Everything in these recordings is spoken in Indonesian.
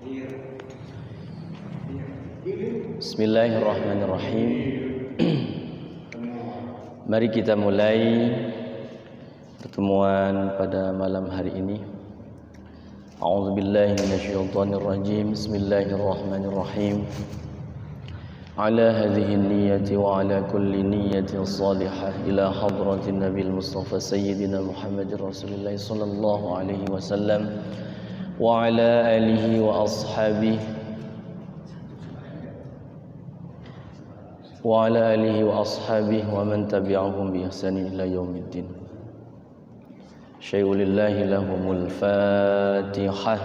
Bismillahirrahmanirrahim. Mari kita mulai pertemuan pada malam hari ini. A'udzubillahi minasyaitonirrajim. Bismillahirrahmanirrahim. Ala hadhihi niyyati wa ala kulli niyyatin salihah ila hadratin Nabil Mustafa Sayyidina Muhammadir Rasulullah sallallahu alaihi wasallam wa ala alihi wa ashabihi وعلى آله وأصحابه ومن تبعهم بإحسان إلى يوم الدين. شيء لله لهم الفاتحة.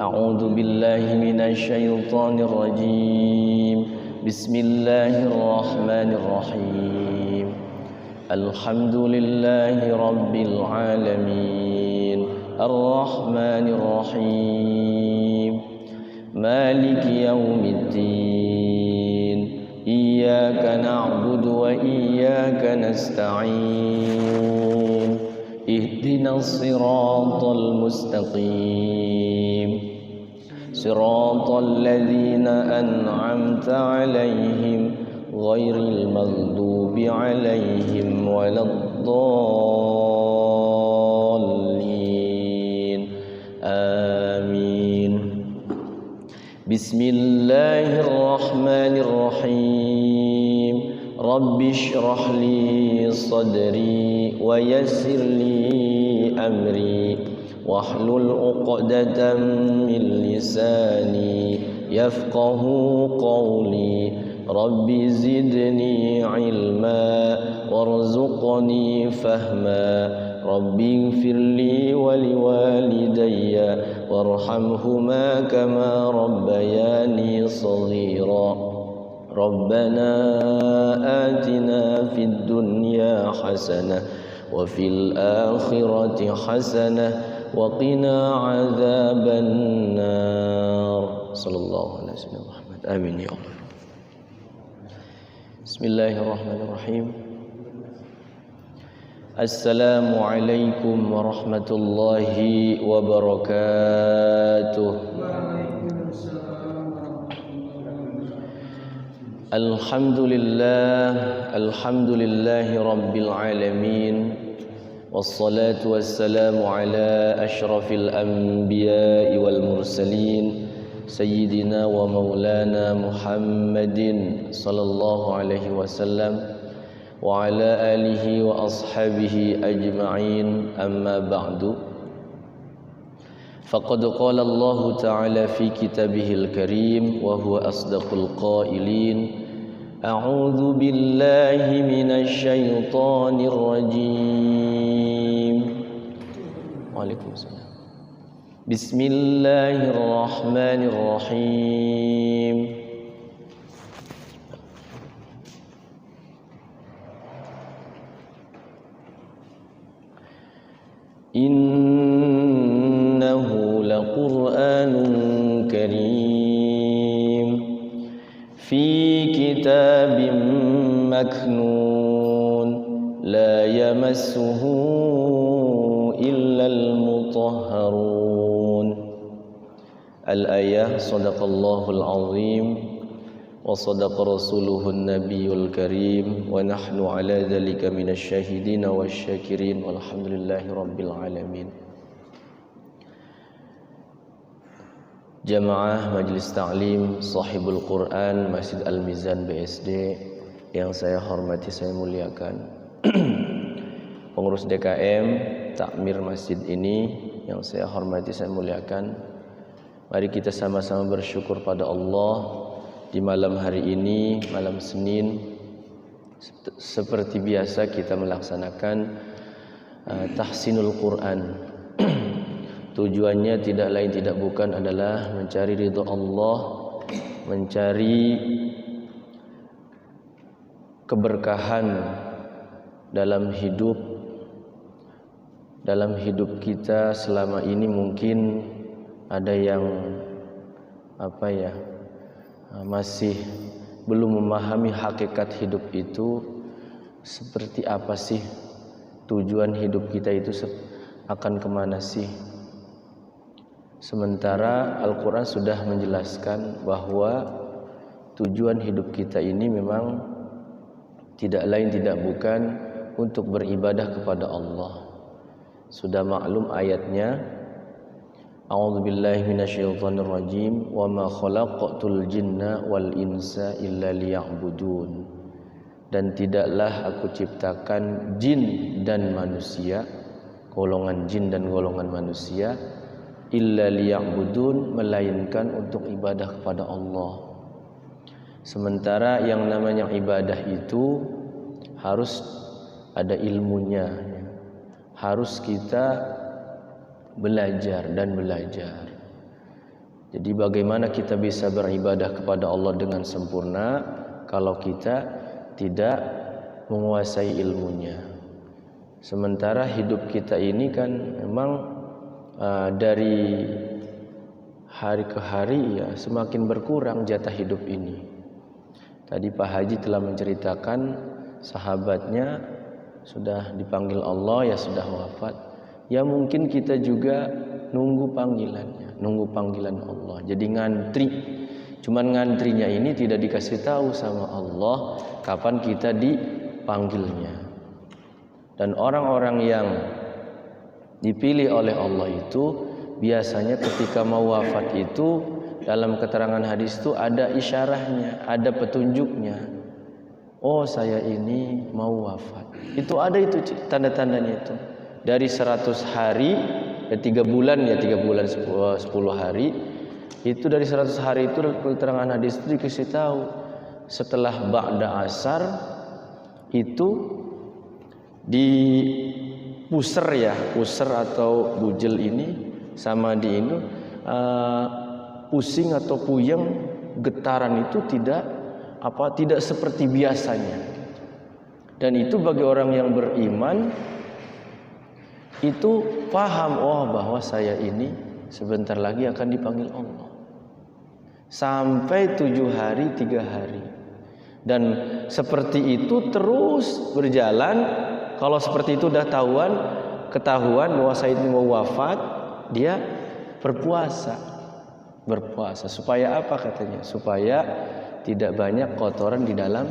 أعوذ بالله من الشيطان الرجيم. بسم الله الرحمن الرحيم. الحمد لله رب العالمين الرحمن الرحيم مالك يوم الدين إياك نعبد وإياك نستعين اهدنا الصراط المستقيم صراط الذين أنعمت عليهم غير المغضوب عليهم ولا الضالين آمين. بسم الله الرحمن الرحيم. رب اشرح لي صدري ويسر لي أمري واحلل عقدة من لساني يفقه قولي. رب زدني علما وارزقني فهما. رب اغفر لي ولوالدي وارحمهما كما ربياني صغيرا. ربنا آتنا في الدنيا حسنة وفي الآخرة حسنة وقنا عذاب النار. صلى الله عليه وسلم. آمين يا الله. بسم الله الرحمن الرحيم. السلام عليكم ورحمة الله وبركاته. الحمد لله رب العالمين والصلاة والسلام على أشرف الأنبياء والمرسلين سيدنا ومولانا محمد صلى الله عليه وسلم وعلى آله وأصحابه أجمعين. أما بعد، فقد قال الله تعالى في كتابه الكريم وهو أصدق القائلين: أعوذ بالله من الشيطان الرجيم. وعليكم السلام. بسم الله الرحمن الرحيم. إنه لقرآن كريم في كتاب مكنون لا يمسه إلا المطهرون. الآية. صدق الله العظيم وصدق رسوله النبي الكريم ونحن على ذلك من الشاهدين والشاكرين والحمد لله رب العالمين. Jamaah Majelis Ta'lim Sahibul Quran Masjid Al-Mizan BSD yang saya hormati, saya muliakan, pengurus DKM takmir masjid ini yang saya hormati, saya muliakan. Mari kita sama-sama bersyukur pada Allah di malam hari ini, malam Senin. Seperti biasa kita melaksanakan tahsinul Quran. Tujuannya tidak lain tidak bukan adalah mencari ridha Allah, mencari keberkahan dalam hidup kita selama ini. Mungkin ada yang masih belum memahami hakikat hidup itu, seperti apa sih tujuan hidup kita itu, akan kemana sih. Sementara Al-Quran sudah menjelaskan bahwa tujuan hidup kita ini memang tidak lain tidak bukan untuk beribadah kepada Allah. Sudah maklum ayatnya, A'udzubillahi minasyaitonirrajim, wa ma khalaqatul jinna wal insa illa liya'budun. Dan tidaklah aku ciptakan jin dan manusia, golongan jin dan golongan manusia, illa liya'budun, melainkan untuk ibadah kepada Allah. Sementara yang namanya ibadah itu harus ada ilmunya, harus kita belajar dan belajar. Jadi bagaimana kita bisa beribadah kepada Allah dengan sempurna kalau kita tidak menguasai ilmunya. Sementara hidup kita ini kan memang dari hari ke hari ya semakin berkurang jatah hidup ini. Tadi Pak Haji telah menceritakan sahabatnya sudah dipanggil Allah ya sudah wafat. Ya mungkin kita juga nunggu panggilannya, nunggu panggilan Allah. Jadi ngantri. Cuman ngantrinya ini tidak dikasih tahu sama Allah kapan kita dipanggilnya. Dan orang-orang yang dipilih oleh Allah itu biasanya ketika mau wafat itu dalam keterangan hadis itu ada isyarahnya, ada petunjuknya. Oh saya ini mau wafat. Itu ada itu tanda-tandanya itu. Dari 100 hari ya 3 bulan 10 hari. Itu dari 100 hari itu keterangan hadis itu dikasih tahu. Setelah ba'da asar itu di puser atau bujel ini sama di ini pusing atau puyeng getaran itu tidak seperti biasanya. Dan itu bagi orang yang beriman itu paham bahwa saya ini sebentar lagi akan dipanggil Allah. Sampai 7 hari 3 hari. Dan seperti itu terus berjalan. Kalau seperti itu udah ketahuan bahwa saya ini mau wafat, dia berpuasa supaya apa katanya? Supaya tidak banyak kotoran di dalam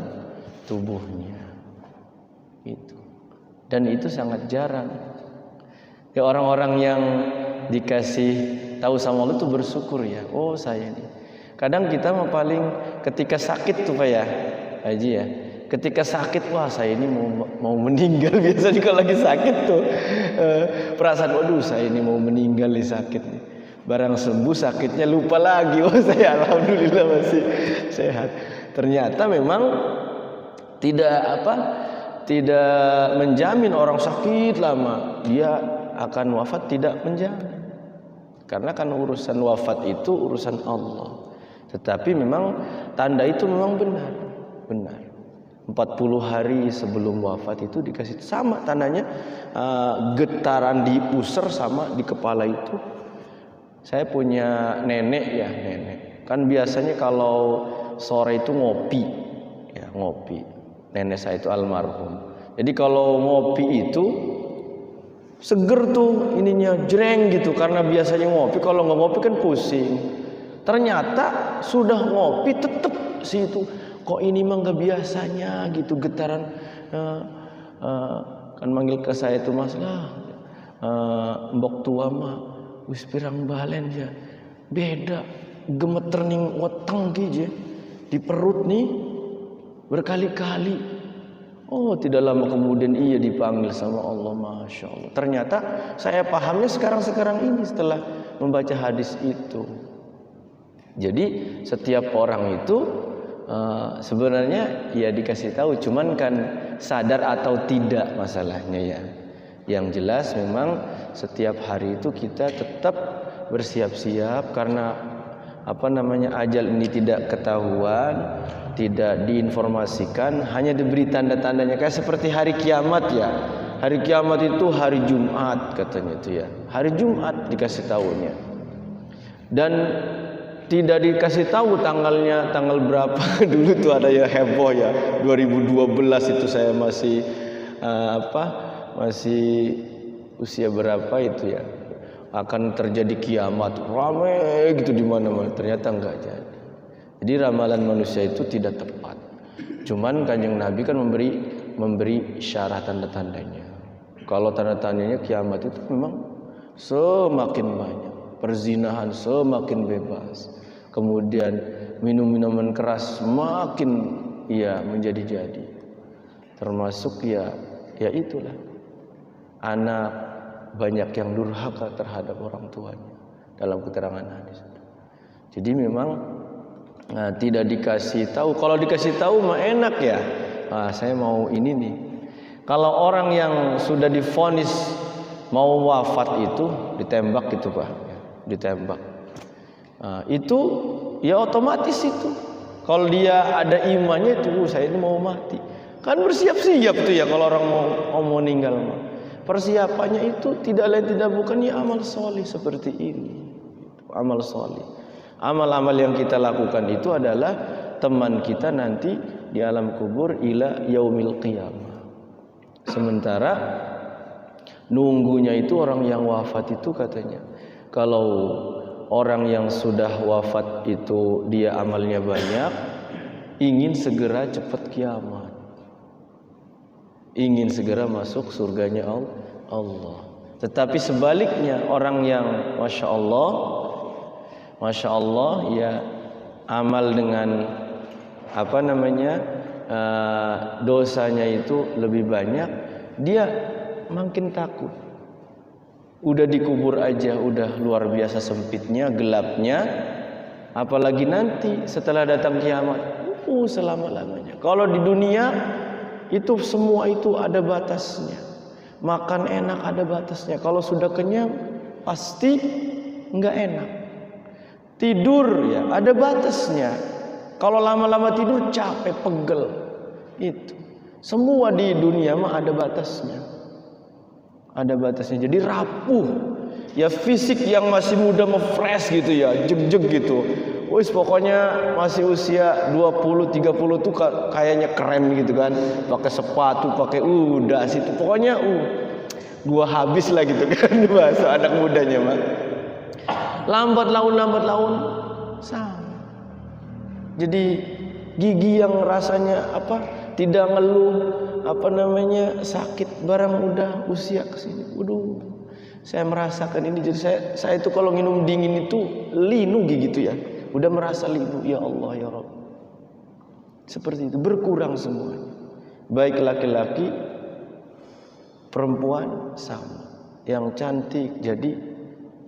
tubuhnya. Itu. Dan itu sangat jarang. Ya orang-orang yang dikasih tahu sama Allah itu bersyukur ya. Oh saya ini. Kadang kita paling ketika sakit tuh Pak ya, Haji ya. Ketika sakit, wah saya ini mau meninggal. Biasanya kalau lagi sakit tuh perasaan, waduh saya ini mau meninggal nih sakit nih. Barang sembuh sakitnya lupa lagi. Oh saya alhamdulillah masih sehat. Ternyata memang tidak menjamin orang sakit lama dia akan wafat, tidak menjamin. Karena kan urusan wafat itu urusan Allah. Tetapi memang tanda itu memang benar. 40 hari sebelum wafat itu dikasih sama tandanya, getaran di pusar sama di kepala itu. Saya punya nenek. Kan biasanya kalau sore itu ngopi. Nenek saya itu almarhum. Jadi kalau ngopi itu seger tuh ininya jreng gitu, karena biasanya ngopi, kalau nggak ngopi kan pusing. Ternyata sudah ngopi tetep sih itu. Kok ini mah nggak biasanya gitu getaran, kan manggil ke saya itu Mas lah, mbok tua mah wis pirang balen ya, beda gemeter ning weteng gitu di perut nih berkali-kali. Oh tidak lama kemudian ia dipanggil sama Allah, Masya Allah. Ternyata saya pahamnya sekarang ini setelah membaca hadis itu. Jadi setiap orang itu sebenarnya ya dikasih tahu, cuman kan sadar atau tidak masalahnya ya. Yang jelas memang setiap hari itu kita tetap bersiap-siap, karena ajal ini tidak ketahuan, tidak diinformasikan, hanya diberi tanda-tandanya. Kayak seperti hari kiamat ya. Hari kiamat itu hari Jumat katanya itu ya. Hari Jumat dikasih tahunya. Dan tidak dikasih tahu tanggalnya, tanggal berapa. Dulu tuh ada ya heboh ya, 2012 itu saya masih masih usia berapa itu ya. akan terjadi kiamat, ramai gitu di mana-mana. Ternyata enggak jadi. Jadi ramalan manusia itu tidak tepat. Cuman Kanjeng Nabi kan memberi isyarat tanda-tandanya. Kalau tanda-tandanya kiamat itu memang semakin banyak, perzinahan semakin bebas, kemudian minum-minuman keras semakin menjadi-jadi. Termasuk ya itulah, anak banyak yang durhaka terhadap orang tuanya dalam keterangan hadis. Jadi memang tidak dikasih tahu. Kalau dikasih tahu mah enak ya. Saya mau ini nih. Kalau orang yang sudah divonis mau wafat itu ditembak gitu Pak, ditembak. Itu ya otomatis itu. Kalau dia ada imannya itu, saya ini mau mati. Kan bersiap-siap tuh ya kalau orang mau meninggal. Persiapannya itu tidak lain tidak bukan ya amal soleh seperti ini. Amal soleh. Amal-amal yang kita lakukan itu adalah teman kita nanti di alam kubur ila yaumil qiyamah. Sementara nunggunya itu orang yang wafat itu katanya, kalau orang yang sudah wafat itu dia amalnya banyak, ingin segera cepat kiamat, ingin segera masuk surganya Allah. Tetapi sebaliknya orang yang Masya Allah ya amal dengan dosanya itu lebih banyak, dia makin takut. Udah dikubur aja udah luar biasa sempitnya, gelapnya, apalagi nanti setelah datang kiamat selama-lamanya. Kalau di dunia itu semua itu ada batasnya. Makan enak ada batasnya. Kalau sudah kenyang pasti enggak enak. Tidur ya ada batasnya. Kalau lama-lama tidur capek, pegel. Itu. Semua di dunia mah ada batasnya. Ada batasnya. Jadi rapuh. Ya fisik yang masih muda fresh gitu ya, jeg-jeg gitu. Wis pokoknya masih usia 20 30 tuh kayaknya keren gitu kan. Pakai sepatu, pakai das itu. Pokoknya gua habis lah gitu kan bahasa anak mudanya mah. Lambat laun sama. Jadi gigi yang rasanya tidak ngeluh sakit barang udah usia kesini. Waduh, saya merasakan ini. Jadi saya itu kalau minum dingin itu linu gitu ya. Udah merasa linu, ya Allah ya Rabb. Seperti itu, berkurang semuanya. Baik laki-laki, perempuan sama. Yang cantik jadi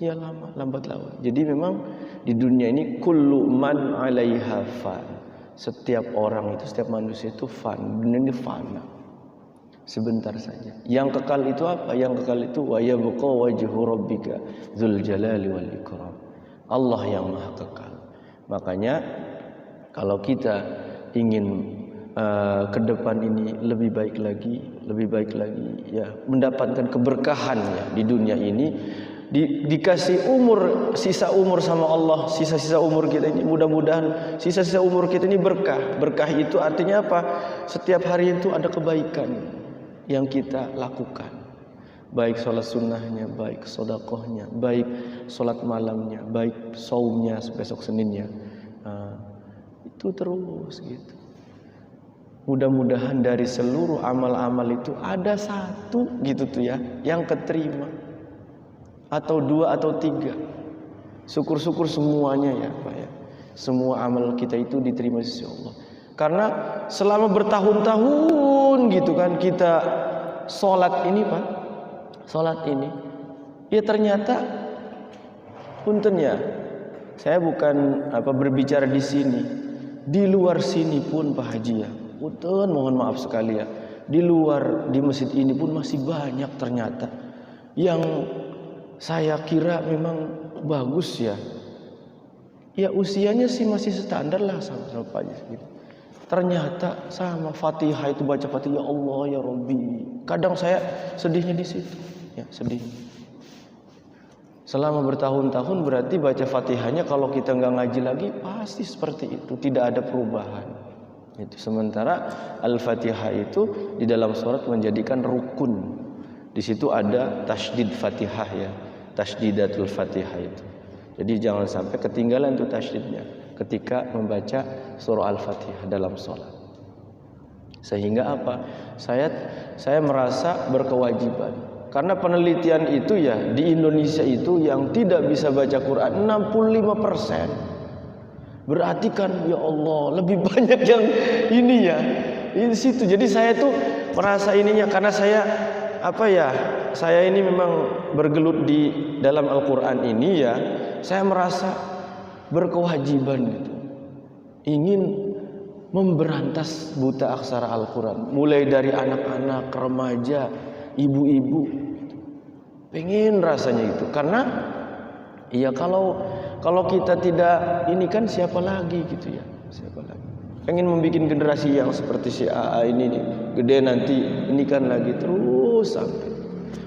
ya lambat laun. Jadi memang di dunia ini kullu man 'alaiha fan. Setiap orang itu, setiap manusia itu fan. Dunia ini fana. Sebentar saja. Yang kekal itu apa? Yang kekal itu wa yabqa wajhu rabbika dzul jalali wal ikram. Allah yang maha kekal. Makanya kalau kita ingin ke depan ini lebih baik lagi ya, mendapatkan keberkahan ya di dunia ini, dikasih sisa umur sama Allah, sisa-sisa umur kita ini, mudah-mudahan sisa-sisa umur kita ini berkah. Berkah itu artinya apa? Setiap hari itu ada kebaikan yang kita lakukan, baik sholat sunnahnya, baik sedekahnya, baik sholat malamnya, baik saumnya besok Seninnya. Itu terus gitu. Mudah-mudahan dari seluruh amal-amal itu ada satu gitu tuh ya yang keterima, atau 2 atau 3. Syukur-syukur semuanya ya Pak ya. Semua amal kita itu diterima sisi Allah. Karena selama bertahun-tahun gitu kan kita sholat ini Pak, sholat ini ya ternyata punten ya, saya bukan berbicara di sini, di luar sini pun Pak Haji ya, punten mohon maaf sekali ya, di luar di masjid ini pun masih banyak ternyata yang saya kira memang bagus ya. Ya usianya sih masih standar lah sama Pak Haji gitu. Ternyata sama Fatihah itu baca Fatihah, ya Allah ya Rabbi. Kadang saya sedihnya di situ, ya sedih. Selama bertahun-tahun berarti baca Fatihahnya kalau kita nggak ngaji lagi pasti seperti itu, tidak ada perubahan. Itu sementara Al-Fatihah itu di dalam surat menjadikan rukun. Di situ ada tasydid Fatihah ya. Tasdidatul Fatihah itu. Jadi jangan sampai ketinggalan tuh tasdidnya ketika membaca surah Al-Fatihah dalam sholat. Sehingga apa? Saya merasa berkewajiban. Karena penelitian itu ya di Indonesia itu yang tidak bisa baca Quran 65%. Berarti kan ya Allah lebih banyak yang ini ya di situ. Jadi saya tuh merasa ininya karena saya ini memang bergelut di dalam Al-Quran ini ya. Saya merasa berkewajiban gitu. Ingin memberantas buta aksara Al-Quran. Mulai dari anak-anak, remaja, ibu-ibu gitu. Pengen rasanya itu. Karena ya kalau kita tidak ini kan siapa lagi gitu ya. Siapa lagi. Pengen membuat generasi yang seperti si AA ini nih. Gede nanti ini kan lagi terus sampai.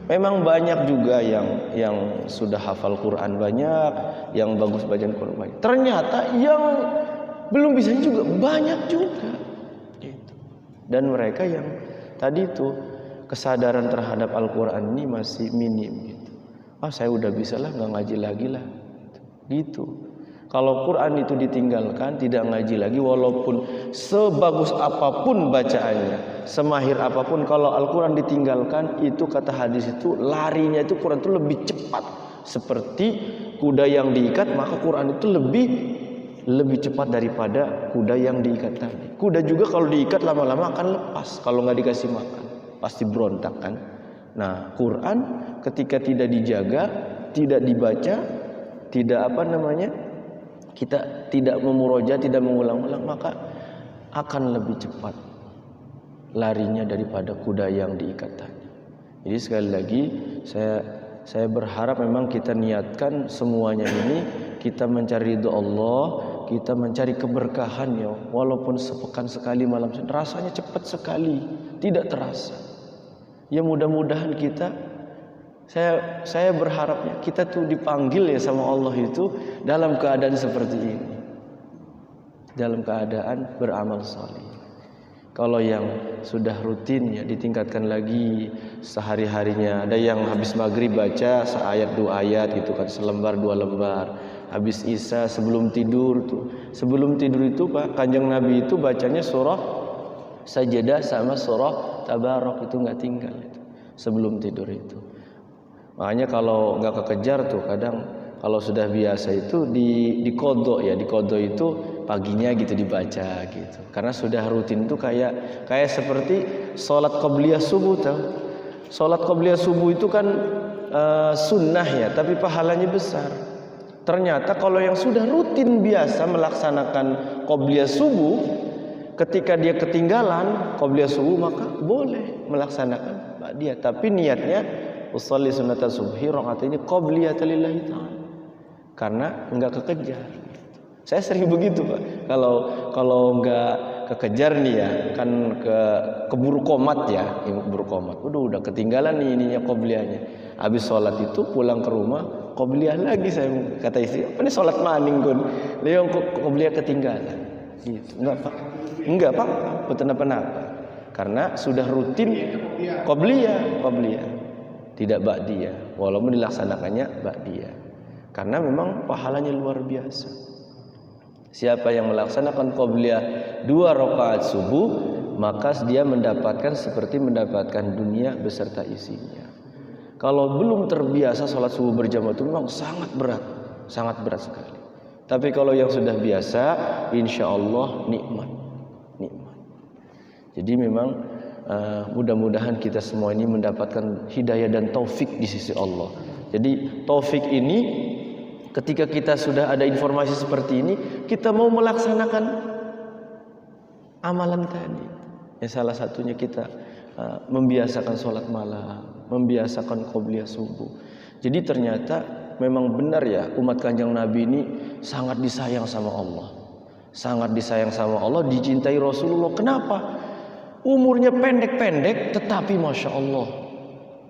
Memang banyak juga yang sudah hafal Quran banyak, yang bagus bacaan Quran banyak. Ternyata yang belum bisa juga banyak juga. Gitu. Dan mereka yang tadi itu kesadaran terhadap Al-Quran ini masih minim. Gitu. Saya udah bisa lah, nggak ngaji lagi lah. Gitu. Kalau Quran itu ditinggalkan, tidak ngaji lagi, walaupun sebagus apapun bacaannya, semahir apapun, kalau Al-Quran ditinggalkan, itu kata hadis itu larinya itu Quran itu lebih cepat. Seperti kuda yang diikat, maka Quran itu lebih cepat daripada kuda yang diikat tadi. Kuda juga kalau diikat lama-lama akan lepas kalau nggak dikasih makan, pasti berontak kan. Nah, Quran ketika tidak dijaga, tidak dibaca, tidak kita tidak memuroja, tidak mengulang-ulang, maka akan lebih cepat larinya daripada kuda yang diikat tadi. Jadi sekali lagi saya berharap memang kita niatkan semuanya ini, kita mencari ridho Allah, kita mencari keberkahan ya, walaupun sepekan sekali malam rasanya cepat sekali, tidak terasa. Ya mudah-mudahan saya berharapnya kita tuh dipanggil ya sama Allah itu dalam keadaan seperti ini, dalam keadaan beramal saleh. Kalau yang sudah rutin ya ditingkatkan lagi sehari-harinya. Ada yang habis maghrib baca seayat 2 ayat gitu kan, selembar 2 lembar. Habis Isya sebelum tidur tuh. Sebelum tidur itu Pak, Kanjeng Nabi itu bacanya surah Sajadah sama surah Tabarok, itu nggak tinggal itu sebelum tidur itu. Makanya kalau nggak kekejar tuh kadang kalau sudah biasa itu di kodok ya, di kodok itu paginya gitu dibaca gitu. Karena sudah rutin tuh kayak seperti sholat qobliyah subuh tuh. Sholat qobliyah subuh itu kan sunnah ya, tapi pahalanya besar. Ternyata kalau yang sudah rutin biasa melaksanakan qobliyah subuh, ketika dia ketinggalan qobliyah subuh maka boleh melaksanakan dia, tapi niatnya usolli sunnatas subhi rakaat ini qobliyatan lillahi ta'ala, karena enggak kekejar. Saya sering begitu Pak, kalau enggak kekejar nih ya kan keburu komat ya, keburu komat. Udah ketinggalan nih ininya qobliyahnya. Habis sholat itu pulang ke rumah qobliyah lagi, saya kata istri, apa nih sholat maning kun, leong qobliyah ketinggalan. Gitu. Enggak Pak, betul apa-apa. Karena sudah rutin qobliyah. Tidak ba'diyah, walaupun dilaksanakannya ba'diyah. Karena memang pahalanya luar biasa. Siapa yang melaksanakan qobliyah 2 rakaat subuh, maka dia mendapatkan seperti mendapatkan dunia beserta isinya. Kalau belum terbiasa sholat subuh berjamaah itu memang sangat berat sekali. Tapi kalau yang sudah biasa, insya Allah nikmat. Jadi memang mudah-mudahan kita semua ini mendapatkan hidayah dan taufik di sisi Allah. Jadi taufik ini ketika kita sudah ada informasi seperti ini, kita mau melaksanakan amalan tadi. Ya salah satunya kita membiasakan sholat malam, membiasakan qobliyah subuh. Jadi ternyata memang benar ya, umat Kanjeng Nabi ini sangat disayang sama Allah. Sangat disayang sama Allah, dicintai Rasulullah. Kenapa? Umurnya pendek-pendek, tetapi Masya Allah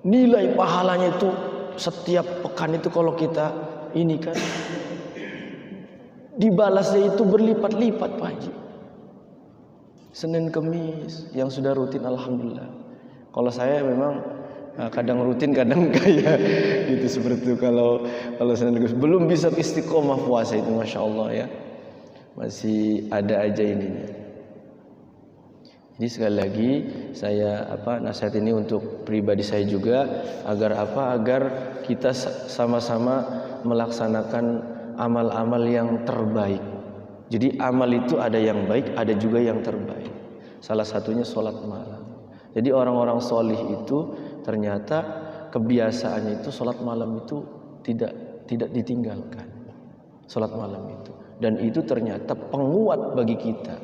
nilai pahalanya itu setiap pekan itu kalau kita ini kan dibalasnya itu berlipat-lipat Pak Haji. Senin Kemis yang sudah rutin alhamdulillah. Kalau saya memang kadang rutin kadang enggak ya gitu seperti itu. Kalau Senin Kemis belum bisa istiqomah puasa itu, masya Allah ya, masih ada aja ininya. Jadi sekali lagi saya nasihat ini untuk pribadi saya juga, agar kita sama-sama melaksanakan amal-amal yang terbaik. Jadi amal itu ada yang baik, ada juga yang terbaik. Salah satunya sholat malam. Jadi orang-orang solih itu ternyata kebiasaannya itu sholat malam itu tidak ditinggalkan. Sholat malam itu, dan itu ternyata penguat bagi kita.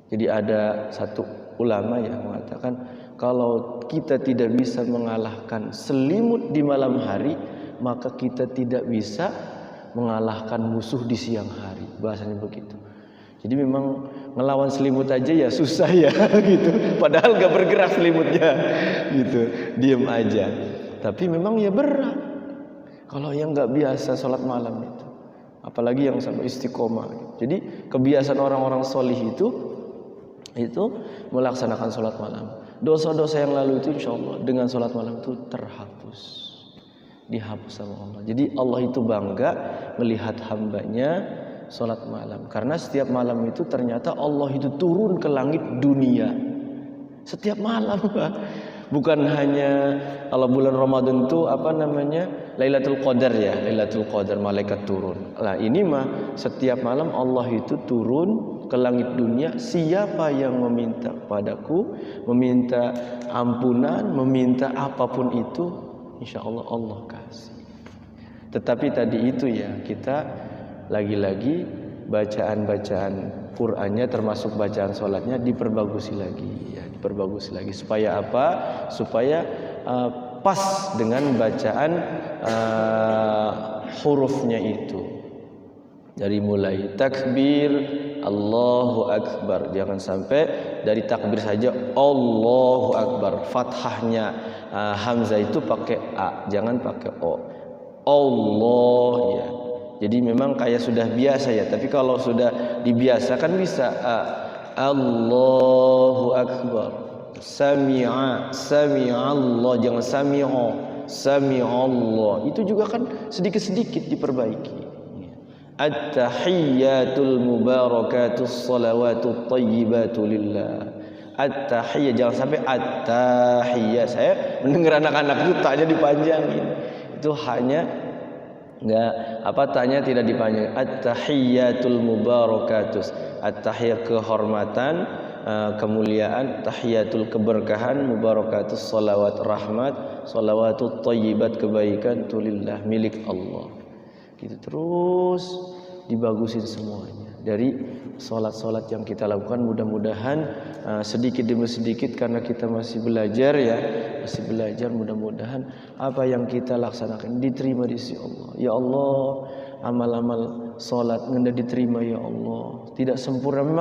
Jadi ada satu ulama yang mengatakan kalau kita tidak bisa mengalahkan selimut di malam hari, maka kita tidak bisa mengalahkan musuh di siang hari. Bahasanya begitu. Jadi memang ngelawan selimut aja ya susah ya gitu. Padahal gak bergerak selimutnya gitu, diem aja. Tapi memang ya berat kalau yang gak biasa sholat malam itu, apalagi yang sampai istiqomah. Jadi kebiasaan orang-orang solih itu melaksanakan sholat malam. Dosa-dosa yang lalu itu insya Allah dengan sholat malam itu terhapus, dihapus sama Allah. Jadi Allah itu bangga melihat hambanya sholat malam, karena setiap malam itu ternyata Allah itu turun ke langit dunia setiap malam. Bukan hanya kalau bulan Ramadan itu Lailatul Qadar ya, Lailatul Qadar malaikat turun. Lah ini mah setiap malam Allah itu turun ke langit dunia. Siapa yang meminta padaku, meminta ampunan, meminta apapun itu, insya Allah Allah kasih. Tetapi tadi itu ya, kita lagi-lagi bacaan-bacaan Qur'annya termasuk bacaan sholatnya diperbagusi lagi ya, diperbagusi lagi supaya apa? Supaya pas dengan bacaan hurufnya itu. Dari mulai takbir Allahu Akbar, jangan sampai dari takbir saja Allahu Akbar, fathahnya hamzah itu pakai a, jangan pakai o. Allah ya. Jadi memang kayak sudah biasa ya, tapi kalau sudah dibiasakan bisa Allahu Akbar, sami'a Allah, jangan sami'a Allah. Itu juga kan sedikit-sedikit diperbaiki. At-tahiyyatul mubarakatus salawatut thayyibatu lillah. At-tahiyyah, jangan sampai at-tahiyyah. Saya mendengar anak-anak itu taknya dipanjangin. Itu hanya taknya tidak dipanjang. At-tahiyyatul mubarakatus, at-tahiyyah kehormatan, kemuliaan, tahiyatul keberkahan, mubarakatus salawat rahmat, salawatut thayyibat kebaikan, tulillah milik Allah. Gitu terus dibagusin semuanya. Dari sholat-sholat yang kita lakukan, mudah-mudahan sedikit demi sedikit, karena kita masih belajar ya, masih belajar, mudah-mudahan apa yang kita laksanakan diterima di sisi Allah. Ya Allah, amal-amal sholat ngenda diterima ya Allah. Tidak sempurna,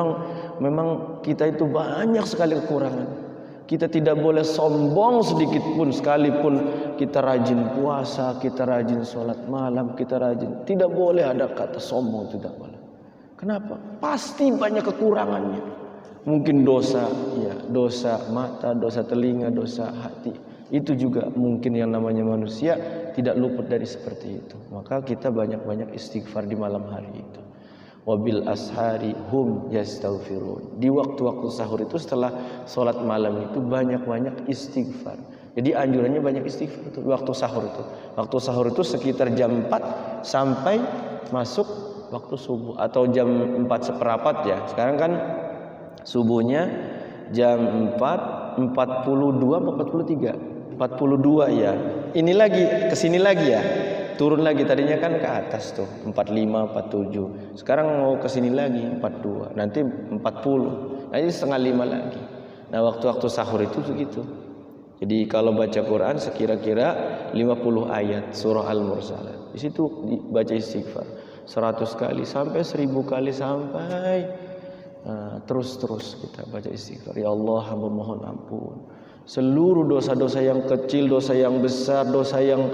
memang kita itu banyak sekali kekurangan. Kita tidak boleh sombong sedikit pun, sekalipun kita rajin puasa, kita rajin sholat malam, kita rajin, tidak boleh ada kata sombong, tidak boleh. Kenapa? Pasti banyak kekurangannya. Mungkin dosa, ya, dosa mata, dosa telinga, dosa hati. Itu juga mungkin yang namanya manusia tidak luput dari seperti itu. Maka kita banyak-banyak istighfar di malam hari itu. Wabil ashari hum yastaghfirun. Di waktu-waktu sahur itu, setelah sholat malam itu banyak-banyak istighfar. Jadi anjurannya banyak istighfar itu waktu sahur itu. Waktu sahur itu sekitar jam 4 sampai masuk waktu subuh, atau jam 4:15 ya. Sekarang kan subuhnya jam 4:42 atau 43? 42 ya. Ini lagi kesini lagi ya. Turun lagi, tadinya kan ke atas tuh 45, 47. Sekarang mau kesini lagi 42. Nanti 40. Nanti 4:30 lagi. Nah, waktu-waktu sahur itu segitu. Jadi kalau baca Quran sekira-kira 50 ayat surah Al-Mursalat. Di situ baca istighfar 100 kali sampai 1000 kali, sampai terus kita baca istighfar. Ya Allah, hamba mohon ampun seluruh dosa-dosa yang kecil, dosa yang besar, dosa yang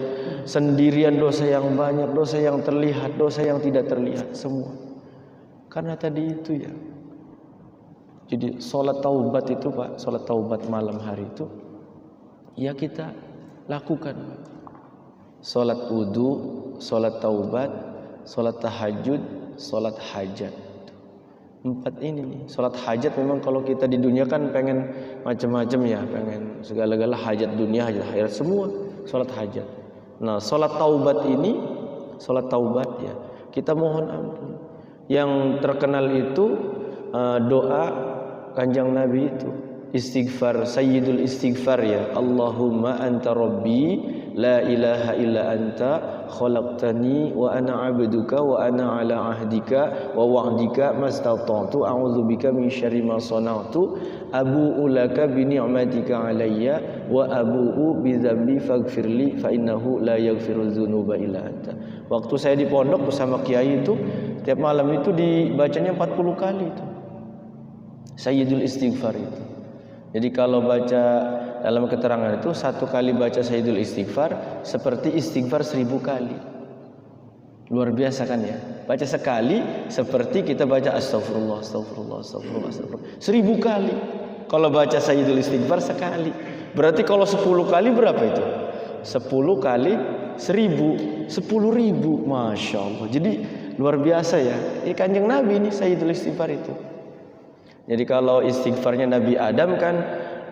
sendirian, dosa yang banyak, dosa yang terlihat, dosa yang tidak terlihat, semua. Karena tadi itu ya. Jadi sholat taubat itu Pak, sholat taubat malam hari itu ya kita lakukan. Salat wudu, salat taubat, salat tahajud, salat hajat. 4 ini nih. Salat hajat memang kalau kita di dunia kan pengen macam-macam ya, pengen segala-gala hajat dunia, hajat akhirat semua salat hajat. Nah, salat taubat ini, salat taubat ya, kita mohon ampun. Yang terkenal itu doa Kanjeng Nabi itu, istighfar, sayyidul istighfar ya, Allahumma anta rabbi la ilaha illa anta khalaqtani wa ana 'abduka wa ana 'ala 'ahdika wa wa'dika mastata'tu a'udzubika min syarri ma sana'tu abu'u laka bi ni'matika 'alayya wa abu'u bi dzambi faghfirli fa innahu la yaghfiru dzunuba illa anta. Waktu saya di pondok bersama kiai itu tiap malam itu dibacanya 40 kali itu sayyidul istighfar itu. Jadi kalau baca dalam keterangan itu 1 kali baca sayyidul istighfar seperti istighfar 1000 kali. Luar biasa kan ya? Baca sekali seperti kita baca astagfirullah, astagfirullah, astagfirullah, astagfirullah 1000 kali. Kalau baca sayyidul istighfar sekali. Berarti kalau 10 kali berapa itu? 10 kali 1000, 10.000. Masya Allah. Jadi luar biasa ya. Ini Kanjeng Nabi ini sayyidul istighfar itu. Jadi kalau istighfarnya Nabi Adam kan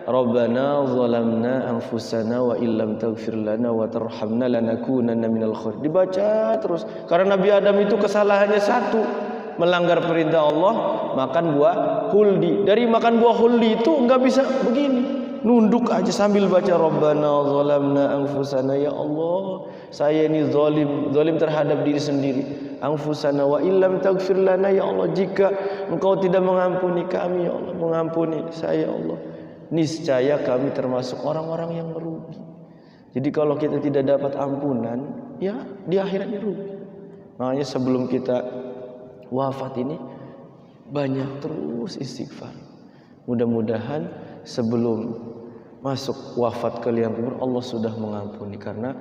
Rabbana zalamna anfusana wa illam taghfir lana wa tarhamna lanakunanna minal khasirin. Dibaca terus. Karena Nabi Adam itu kesalahannya 1, melanggar perintah Allah, makan buah huldi. Dari makan buah huldi itu enggak bisa begini. Nunduk aja sambil baca Rabbana zalamna anfusana, ya Allah, saya ini zalim terhadap diri sendiri. Anfusana wa illam taghfir lana, ya Allah, jika Engkau tidak mengampuni kami, ya Allah, mengampuni saya, ya Allah, niscaya kami termasuk orang-orang yang merugi. Jadi kalau kita tidak dapat ampunan, ya di akhiratnya rugi. Makanya sebelum kita wafat ini banyak terus istighfar. Mudah-mudahan sebelum masuk wafat ke liang kubur Allah sudah mengampuni, karena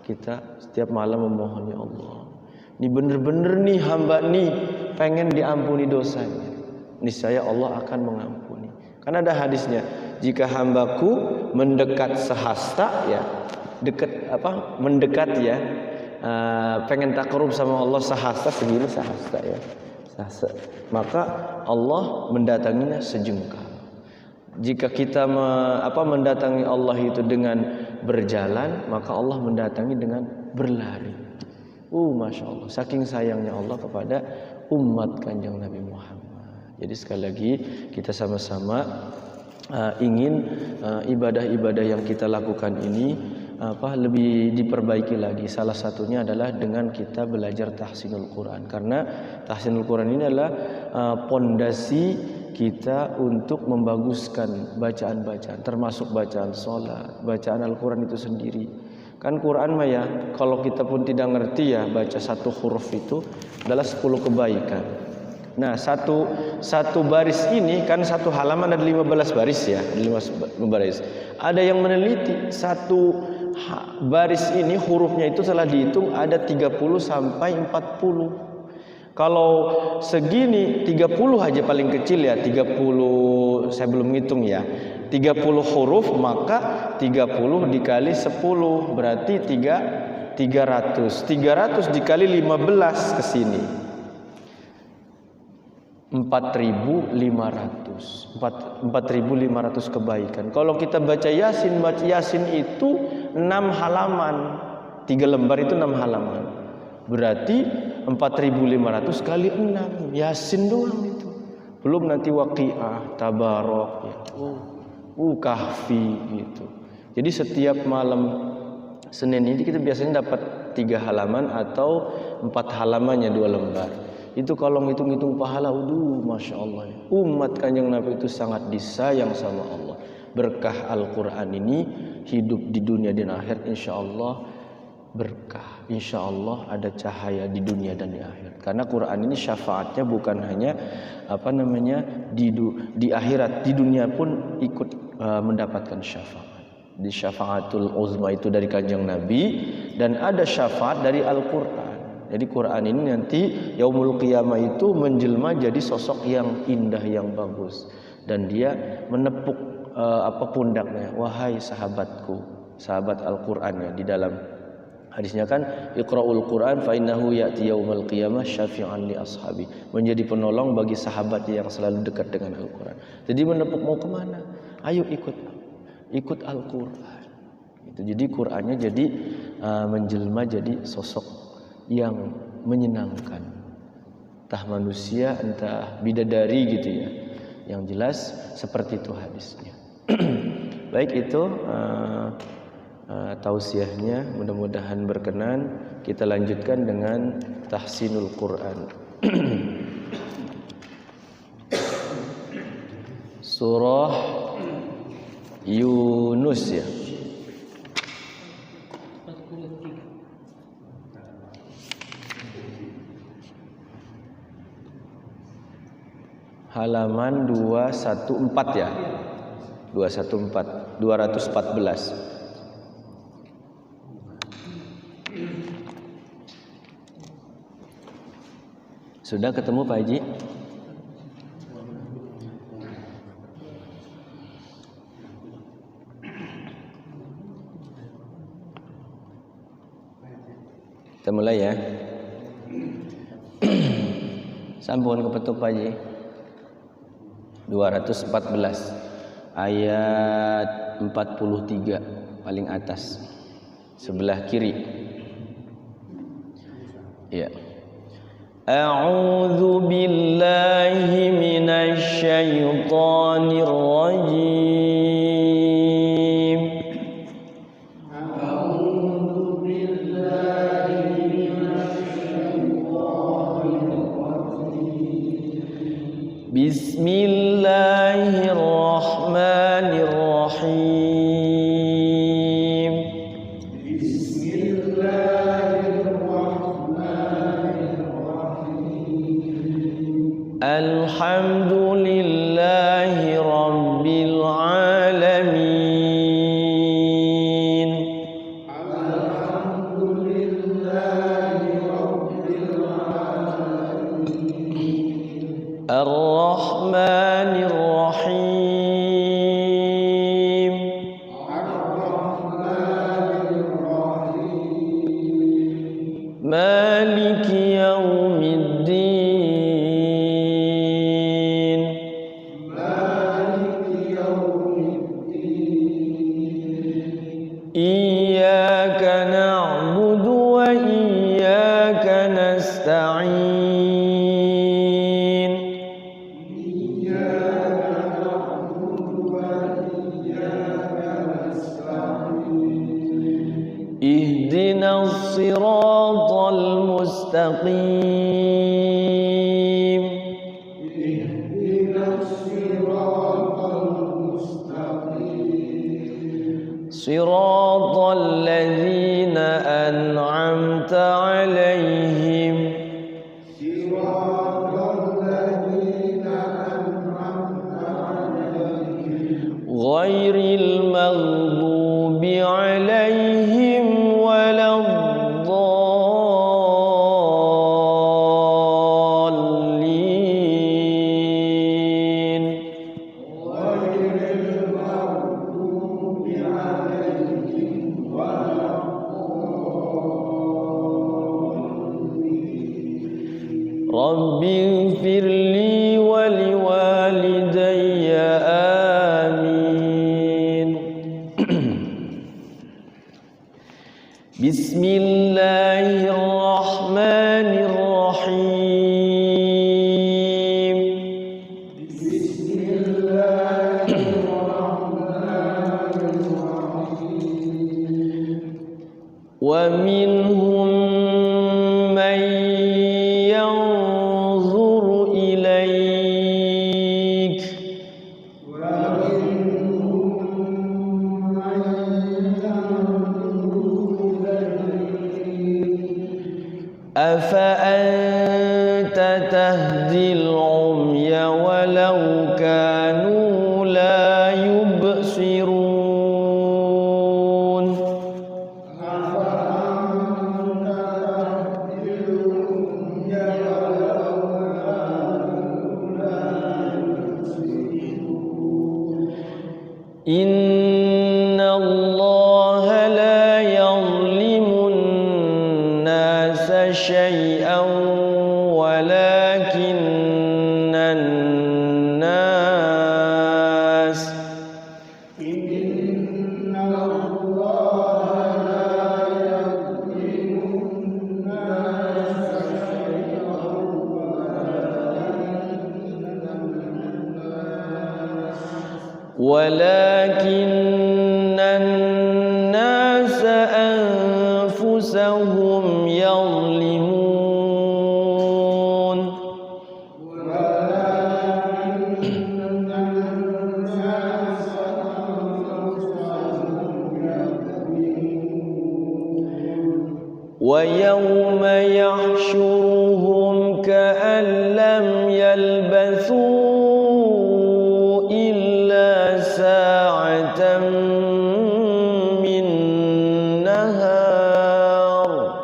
kita setiap malam memohon, ya Allah, ini bener-bener nih hamba nih pengen diampuni dosanya, niscaya Allah akan mengampuni. Karena ada hadisnya, jika hambaku mendekat sehasta ya, mendekat ya, pengen takarub sama Allah sehasta, segini sehasta ya, maka Allah mendatanginya sejengkal. Jika kita mendatangi Allah itu dengan berjalan, maka Allah mendatangi dengan berlari. Masya Allah, saking sayangnya Allah kepada umat Kanjeng Nabi Muhammad. Jadi sekali lagi kita sama-sama ingin ibadah-ibadah yang kita lakukan ini lebih diperbaiki lagi. Salah satunya adalah dengan kita belajar tahsinul Quran, karena tahsinul Quran ini adalah pondasi kita untuk membaguskan bacaan-bacaan, termasuk bacaan sholat, bacaan Al-Quran itu sendiri. Kan Quran mah ya, kalau kita pun tidak ngerti ya, baca 1 huruf itu adalah 10 kebaikan. Nah, satu baris ini kan 1 halaman ada 15 baris ya, 15 baris. Ada yang meneliti 1 baris ini hurufnya itu telah dihitung ada 30 sampai 40. Kalau segini 30 aja paling kecil ya, 30 saya belum ngitung ya, 30 huruf, maka 30 dikali 10 berarti 300 dikali 15 ke sini 4.500 kebaikan. Kalau kita baca Yasin itu 6 halaman, 3 lembar itu 6 halaman, berarti 4.500 kali 6 Yasin doang itu. Belum nanti Waqiah, Tabarok ya. Kahfi gitu. Jadi setiap malam Senin ini kita biasanya dapat 3 halaman atau 4 halamannya 2 lembar. Itu kalau ngitung-ngitung pahala, Masya Allah ya. Umat Kanjeng Nabi itu sangat disayang sama Allah. Berkah Al-Quran ini hidup di dunia dan akhirat, insya Allah berkah, insya Allah ada cahaya di dunia dan di akhirat. Karena Quran ini syafaatnya bukan hanya di akhirat, di dunia pun ikut mendapatkan syafaat. Di syafaatul uzma itu dari Kanjeng Nabi, dan ada syafaat dari Al-Quran. Jadi Quran ini nanti yaumul qiyamah itu menjelma jadi sosok yang indah, yang bagus, dan dia menepuk pundaknya, wahai sahabatku, sahabat Al-Qur'an ya, di dalam hadisnya kan iqra'ul Qur'an fa innahu ya'ti yaumal qiyamah syafi'an li ashabi, menjadi penolong bagi sahabat yang selalu dekat dengan Al-Qur'an. Jadi menepuk mau kemana? Ayo ikut Al-Qur'an. Itu jadi Qur'annya jadi menjelma jadi sosok yang menyenangkan. Entah manusia, entah bidadari gitu ya. Yang jelas seperti itu hadisnya. Baik, itu tausiahnya, mudah-mudahan berkenan. Kita lanjutkan dengan tahsinul Quran. Surah Yunus ya. Halaman 214 ya. 214 214. Sudah ketemu Pak Haji? Kita mulai ya. Sampun kepetuk Pak Haji. 214 ayat 43 paling atas sebelah kiri. Ya. A'udzu billahi minasy syaithanir rajim. A'udzu billahi minasy syaithanir rajim. Bismillahirrahmanirrahim. Alhamdulillahi Rabbil Alamin. Alhamdulillahi Rabbil Alamin. Ar-Rahmanir Rahim. Ar-Rahmanir Rahim. Maliki Yaumiddin. Iyyaka na'budu wa iyyaka nasta'in. Iyyaka na'budu wa iyyaka nasta'in. Ihdinas siratal mustaqim. Ihdinas siratal mustaqim. Siratal ladzina an'amta 'alaihim. Siratal ladzina an'amta 'alaihim. Ghairil maghdubi 'alaihim waladdallin. Ghairil maghdubi 'alaihim waladdallin. Rabbighfirli wa liwalidayya amin. Bismillahirrahmanirrahim. Bismillahirrahmanirrahim. Wa minhum man yanzuru ilaik. Wa minhum man yanzuru ilaik. Afa anta tahdil umya walau kanu la yubsirun. ولكن الناس أنفسهم يظلمون ويوم يحشرهم كأن لم يلبثوا إلا ساعة من نهار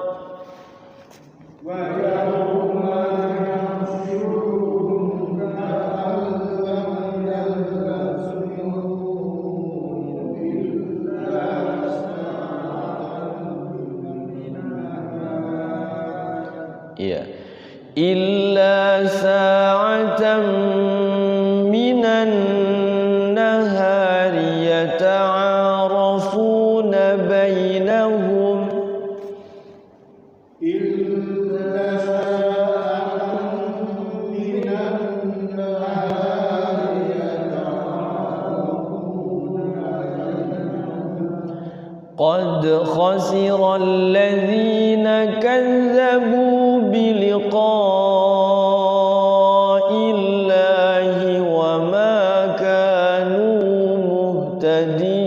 iya illa sa'atan minan nahari yata'arafuna bainahum qad khasira alladhina kazzabu biliqa'illahi wa ma kanu muhtadin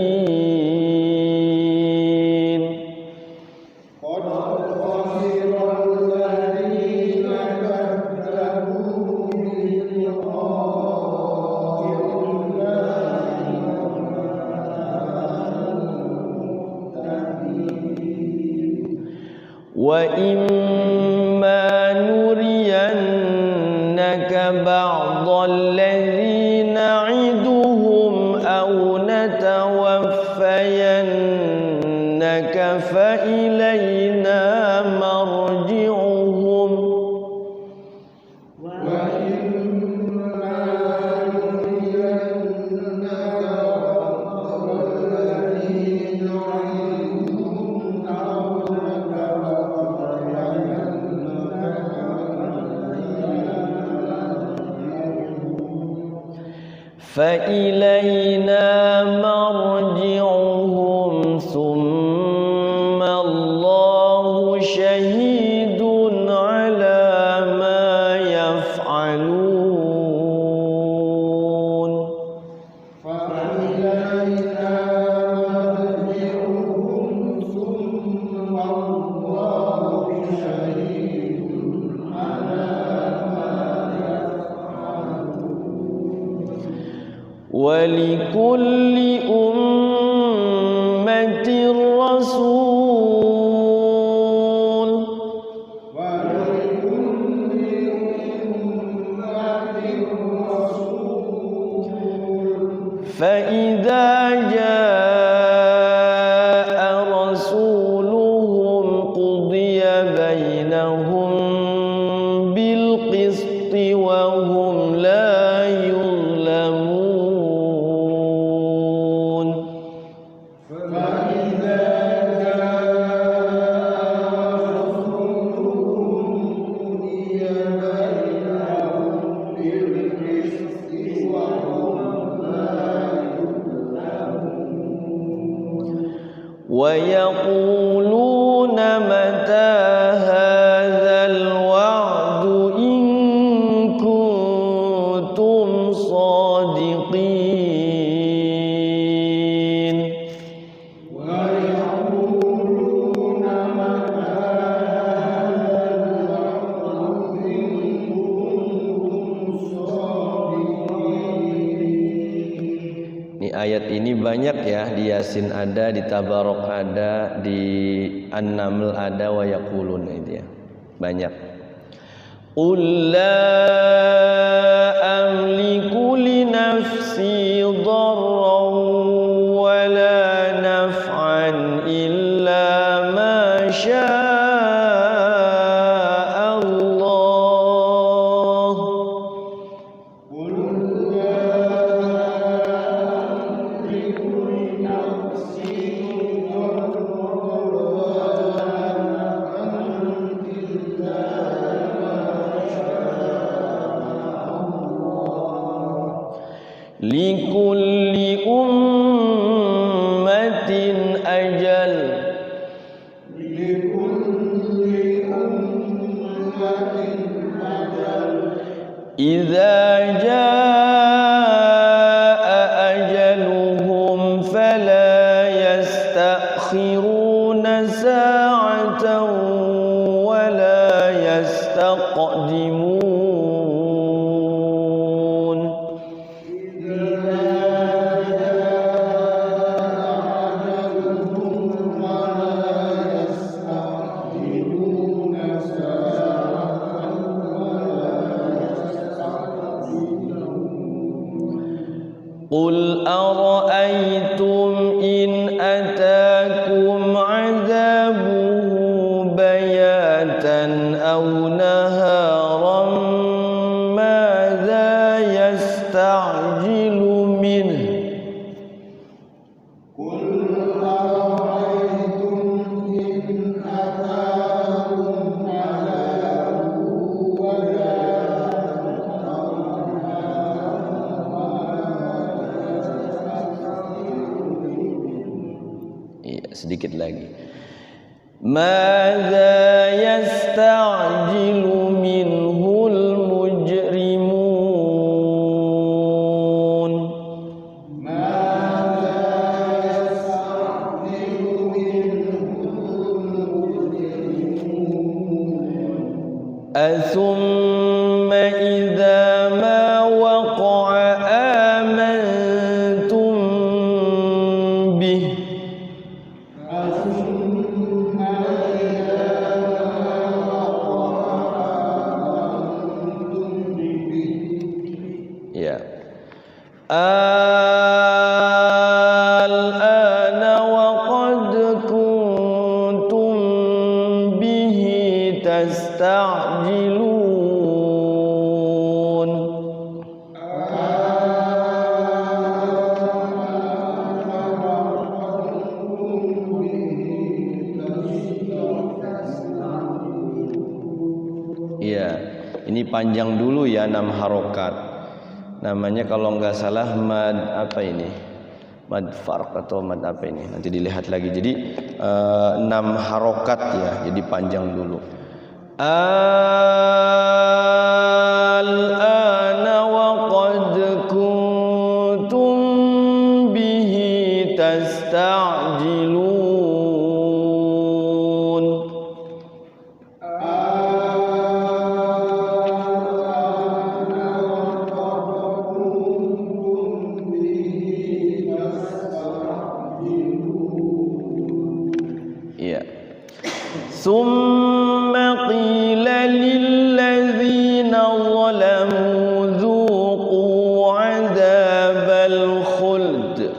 wa imma nuriyannaka ba'dal ladzi na'iduhum aw natawaffayannaka fa ilayna marji'uhum فإلينا مرجعهم ثم الله شهيد على ما يفعلون ولكل أمة رسول فإذا جاء رسولهم قضي بينهم بالقسط وهم لا يظلمون ويقولون متى هذا الوعد إن كنتم صادقين Ini ayat ini banyak ya, di Yasin ada, di Tabarok ada, di An-Naml ada, wa yaqulun itu ya. Banyak. Qul la amliku li nafsi dharran wa la naf'an illa ma syaa Allah. Qul la amliku li yastakhiruna sa'atan wa la yastaqdimun. Qul ara'aytum in atakum 'adzabuhu bayatan aw naharan madza yasta'jilu minhu. Sedikit lagi. Madza yasta'jilu minhul mujrimun. Madza yasta'jilu minhul mujrimun. Athumma idza ma waqa'a amantum bih. Ya. Al-ana wa qad kuntum bihi tasta'jilun. Ya, ini panjang dulu ya 6 harokat. Namanya kalau nggak salah mad apa ini? Mad farq atau mad apa ini? Nanti dilihat lagi. Jadi 6 harokat ya. Jadi panjang dulu. Al-ana wa qad kuntum bihi tasta'jilun. Summa qila lilladzina zalamu dzuqu 'adzabal khuld.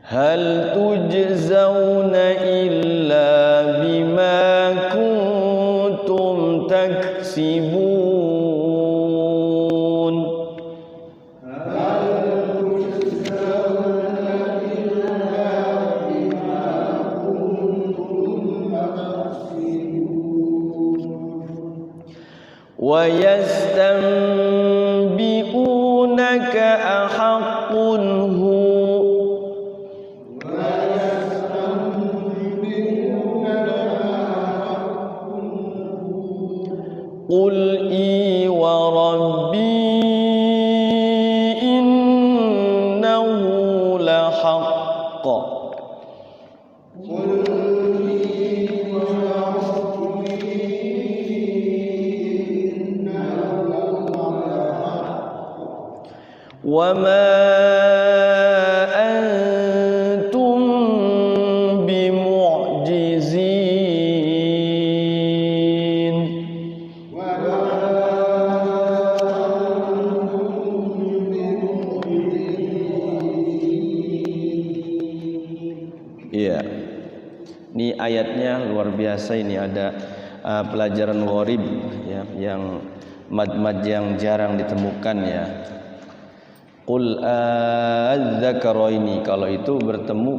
Hal tujzauna illa bima kuntum taksibun. Wa yastanbi'unaka ahaqqun hu. Qul i wa rabbi innahu lahaqq. Wa ma antum bimu'jizin. Iya. Ini ayatnya luar biasa. Ini ada pelajaran gharib ya, yang mad-mad yang jarang ditemukan ya. Qul adz-dzakaraini, kalau itu bertemu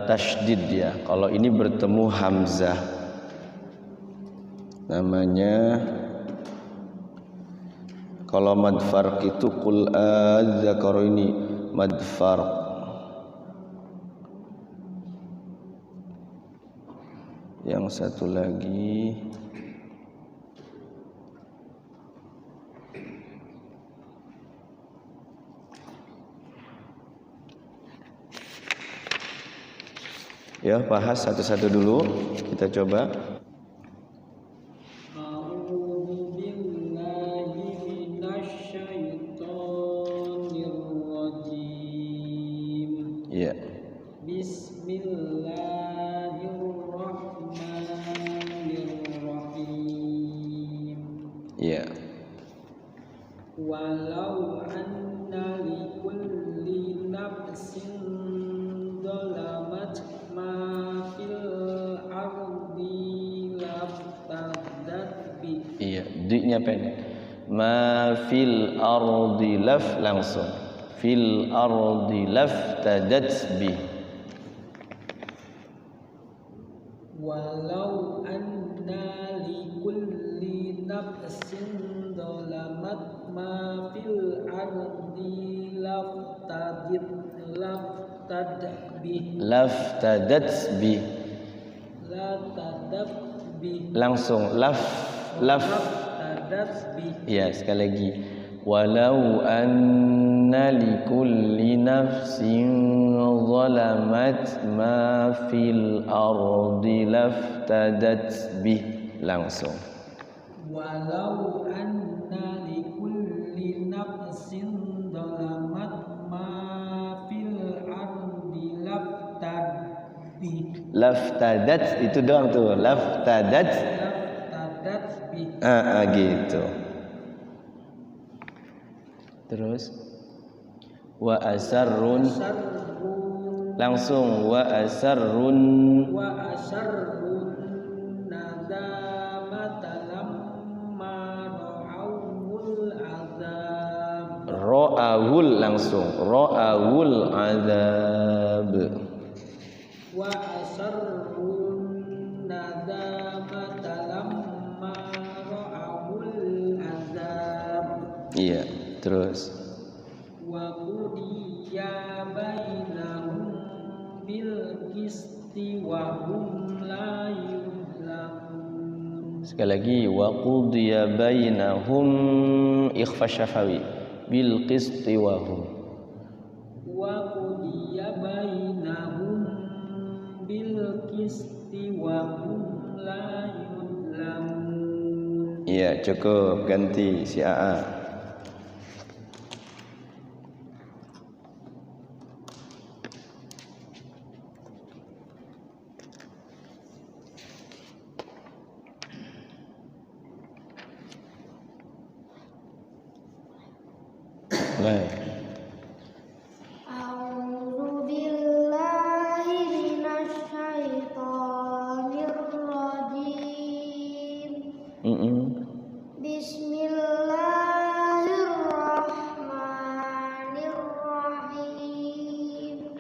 tasydid ya. Kalau ini bertemu hamzah. Namanya kalau mad farq itu qul adz-dzakaraini mad farq. Yang satu lagi ya, bahas satu-satu dulu. Kita coba. Ya. Bismillahirrahmanirrahim. Ya. Walau anna likulli nafsin zalamat ma fil ardi laftadat bi. Iya, di-nya pendek. Ma fil ardi laf langsung. Fil ardi laftadat bi. Walau anna likulli nafsin zalamat ma fil ardi laftadat bi. Laftadat bi. Laftadat bi. Langsung laf. Laftadat bi. Ya, sekali lagi. Walau anna likulli nafsin zalamat ma fil ardi laftadat bi. Langsung. Walau anna likulli nafsin zalamat ma fil ardi laftadat bi. Laftadat itu doang tuh. Laftadat. Laftadat bi. Gitu. Terus wa asarrun langsung wa asarrun nadamata lamma ra'awul azab. ra'awul langsung ra'awul azab. Wa asarrun nadamata lamma ra'awul azab. Iya, terus Wa qudiya bainahum bil qisti wa hum la yuzlamun. sekali lagi wa qudiya bainahum ikhfa syafawi bil qisti wa hum. Wa qudiya bainahum bil qisti wa hum la yuzlamun. Iya, cukup, ganti si AA. Baik. A'udzu billahi minasy syaithanir rajim. Bismillahirrahmanirrahim.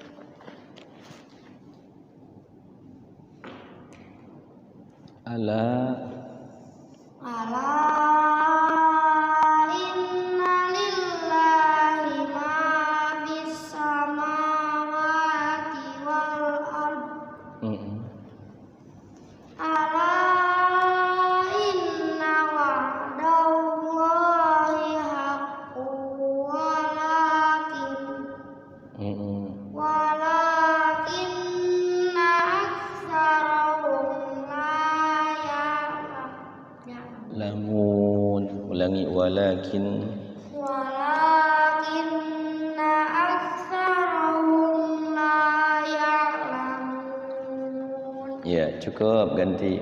Ala Inna lillahi ma fis samawati wal ard. Ala inna wa'dallahi haqqun walakinna aktsarahum la ya'lamun. lamun, ulangi walakinna aktsarahum la ya'lamun. Ya, cukup, ganti.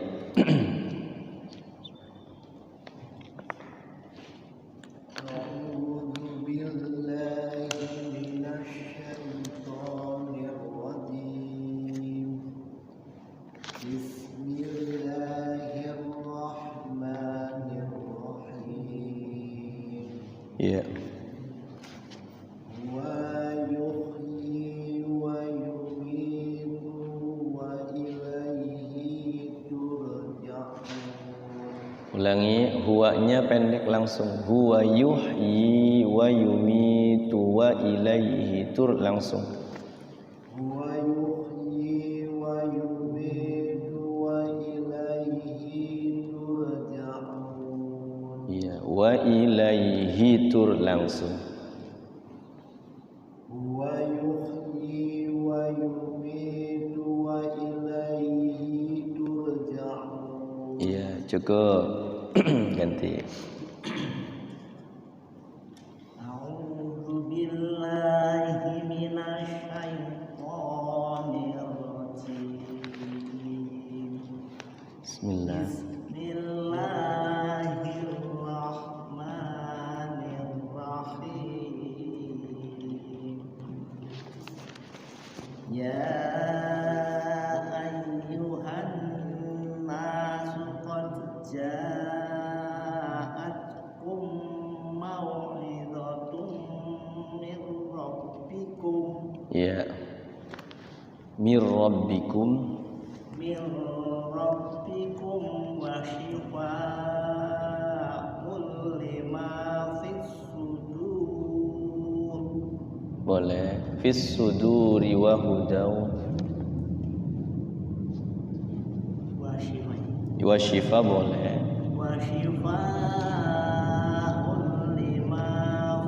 Ya. Ulangi, huwanya pendek langsung. Huwa yuhyi wa yumitu wa ilaihi tur langsung. Huwa yuhyi wa yumitu wa wa ilaihi tur langsung. Wa yuhyi wa yumitu wa ilaihi turja'un. Iya, cukup. Ganti. A'udzu billahi minasy syaithanir rajim. Bismillah. Bismillahirrahmanirrahim. Ya ayyuhan nasu qad ja'atkum mau'izatun min rabbikum. Ya. Mir rabbikum. Min rabbikum wa shifaa'un lima fis sudur. Boleh. Fis suduri wa hudaw. Wa shifa boleh. Wa shifaa'un lima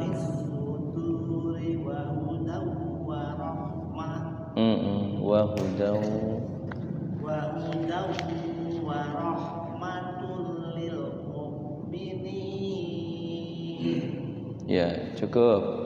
fis suduri wa hudaw wa rahmah. Wa hudaw. Wa hudaw wa rahmatul lil mu'minin. Ya, cukup.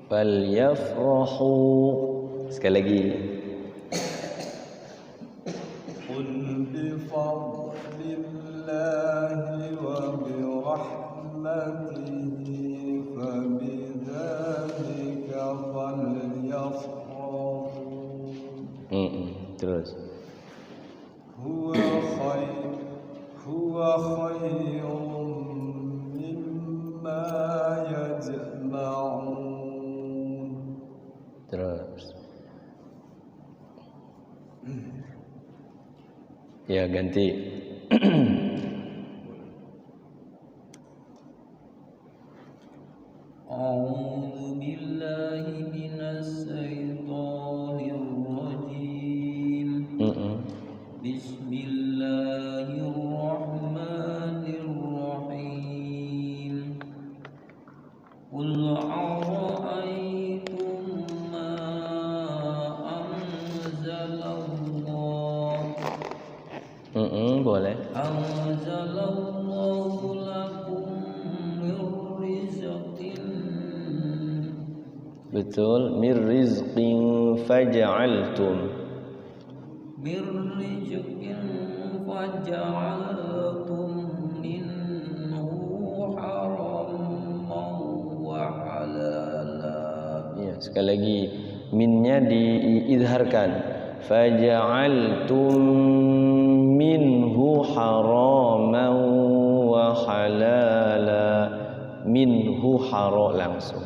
Falyafrahu. Sekali lagi. Qul bi fadlillahi wa bi rahmatihi fa bidzalika falyafrahu. Terus. Huwa khairun mimma yajma'un. Terus. Ya, ganti. A'udzu billahi minasy syaithanir rajim. Bismillahirrahmanirrahim. Qul a'ra'aytum ma anzalallah. Boleh. Anzalallahu lakum min rizqin. Betul. Mir rizqin faja'altum. Mir rizqin faja'altum minhu haraman wa halala. Ya, sekali lagi. Minnya diizharkan. Faja'altum minhu haraman wa halala. Minhu haro langsung.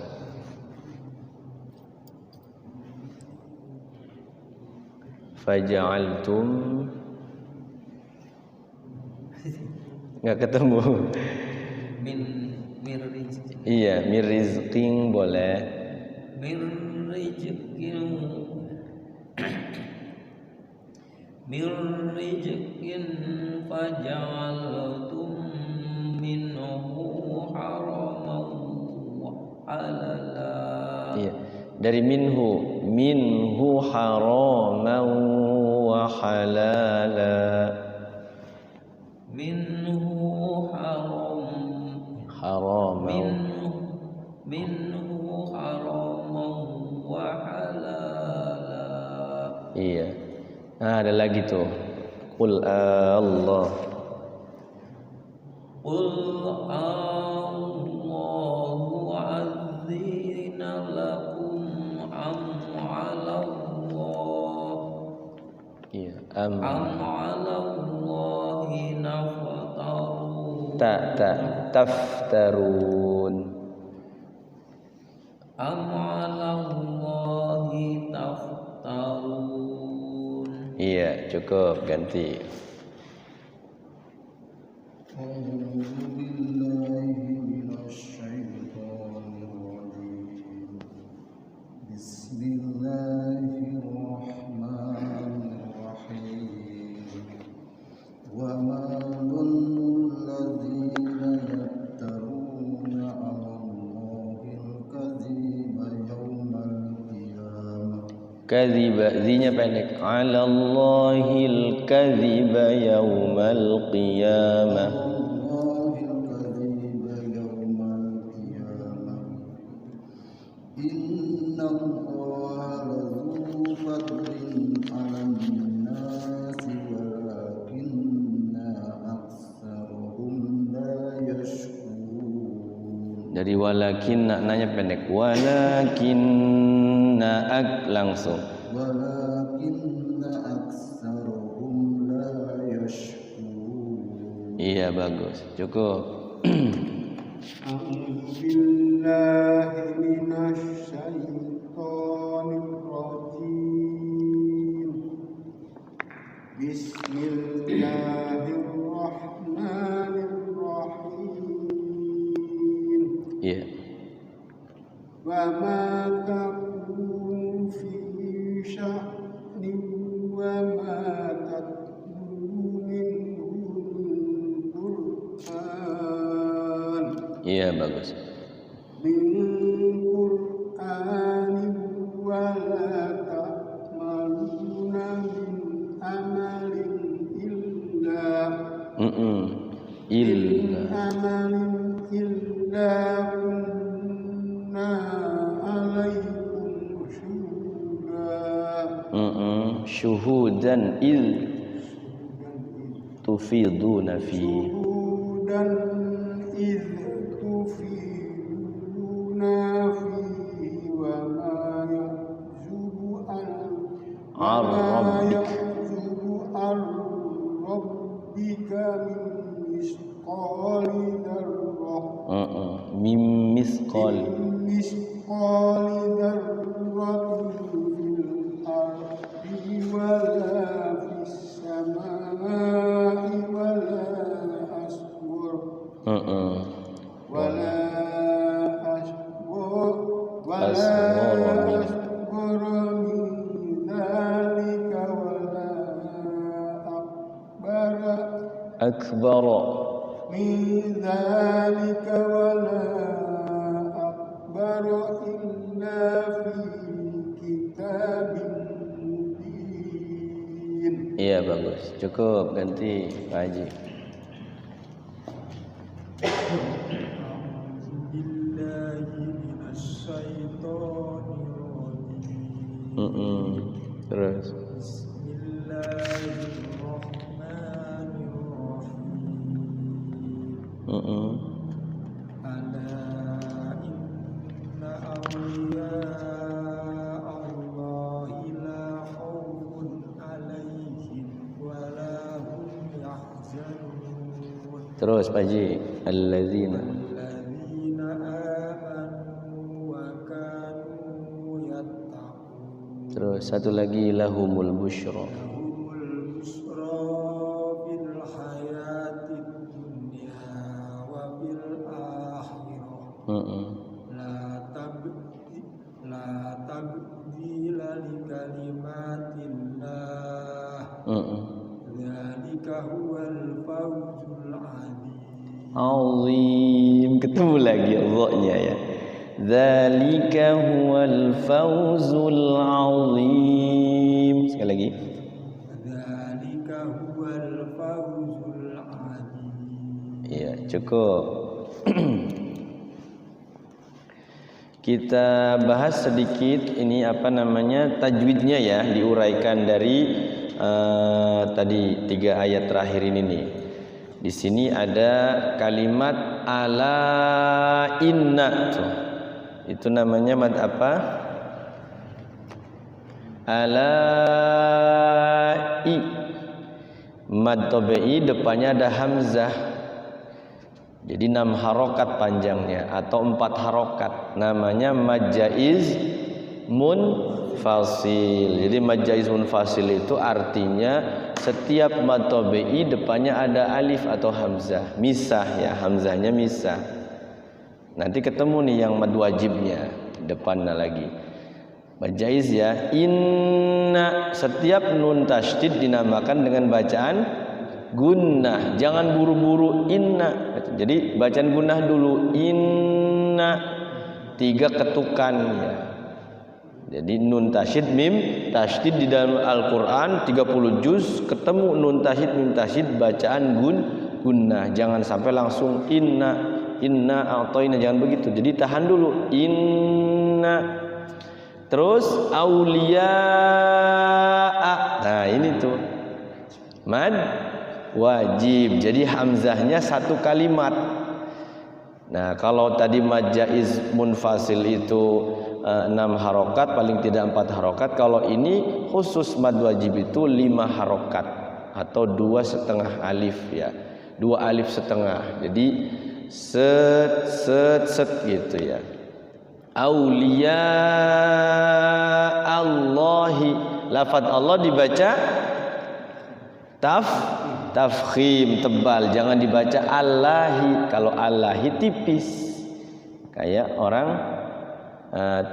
Faja'altum. Nggak ketemu. Min rizqin. Iya, mir rizqin boleh. Mir rizqin. Mir rizqin faja'altum minhu haraman wa halala. Iya. Dari minhu haraman wa halala. Minhu Haraman. minhu haraman wa halala. Iya. Nah, ada lagi tuh. Qul Allah. Qul Allahu azina lakum am 'alallah. Iya. Am 'alallahi naftaru. taftarun. Am 'alallahi taftarun. Iya, cukup, ganti. أعوذ بالله من الشيطان الرجيم بسم الله الرحمن الرحيم وما ظن الذين يفترون على الله الكذب يوم القيامة Kadziba, zinya pendek. 'Alallahil kadziba yaumal qiyamah. الله الكذب يوم القيامة إن الله لذو فضل على الناس ولكن أكثرهم لا يشكرون. Dari walakin nanya pendek. Walakin langsung. ولكن أكثرهم لا يشكرون. Iya, bagus. Cukup. أعوذ بالله من الشيطان الرجيم بسم الله الرحمن الرحيم Iya. وما تكون في شأن وما تتلو منه من قرآن Iya, bagus. من قرآن ولا تعملون من عمل إلا إلا كنا عليكم شهودا Syuhudan tufiduna fi. شهودا إذ تفيضون فيه وما يعزب عن ربك من مثقال ذرة Mim misqal. مثقال ذرة في الأرض ولا في السماء ولا أصغر ولا أصغر من ذلك ولا أكبر من ذلك ولا أكبر إلا في كتاب مبين. Iya, bagus. Cukup, ganti Pak Haji. Terus. Terus Pak Haji, alladzina terus satu lagi lahumul busyra. Azim, ketemu lagi Allah-nya ya. Dzalika huwal fawzul azim. Sekali lagi. Dzalika huwal fawzul azim. Iya, cukup. Kita bahas sedikit ini apa namanya tajwidnya ya, diuraikan dari tadi 3 ayat terakhir ini nih. Di sini ada kalimat ala inna tuh. Itu namanya mad apa? Alai. Mad tabi'i depannya ada hamzah. Jadi 6 harokat panjangnya atau 4 harokat, namanya mad jaiz munfasil. Jadi mad jaiz munfasil itu artinya setiap mad tabi'i depannya ada alif atau hamzah, misah ya, hamzahnya misah. Nanti ketemu nih yang mad wajibnya depannya lagi. Mad jaiz ya, inna, setiap nun tasydid dinamakan dengan bacaan gunnah, jangan buru-buru inna. Jadi bacaan gunnah dulu, inna, 3 ketukan ya. Jadi nun tasydid mim tasydid di dalam Al-Qur'an 30 juz ketemu nun tasydid mim tasydid bacaan gunnah. Jangan sampai langsung inna a'tayna, jangan begitu. Jadi tahan dulu, inna. Terus auliya'a. Nah, ini tuh mad wajib. Jadi hamzahnya 1 kalimat. Nah, kalau tadi mad jaiz munfasil itu 6 harokat, paling tidak 4 harokat. Kalau ini khusus mad wajib itu 5 harokat atau 2,5 alif ya, 2 alif setengah. Jadi set gitu ya. Auliya Allahi, lafaz Allah dibaca tafkhim, tebal, jangan dibaca Allahi. Kalau Allahi tipis, kayak orang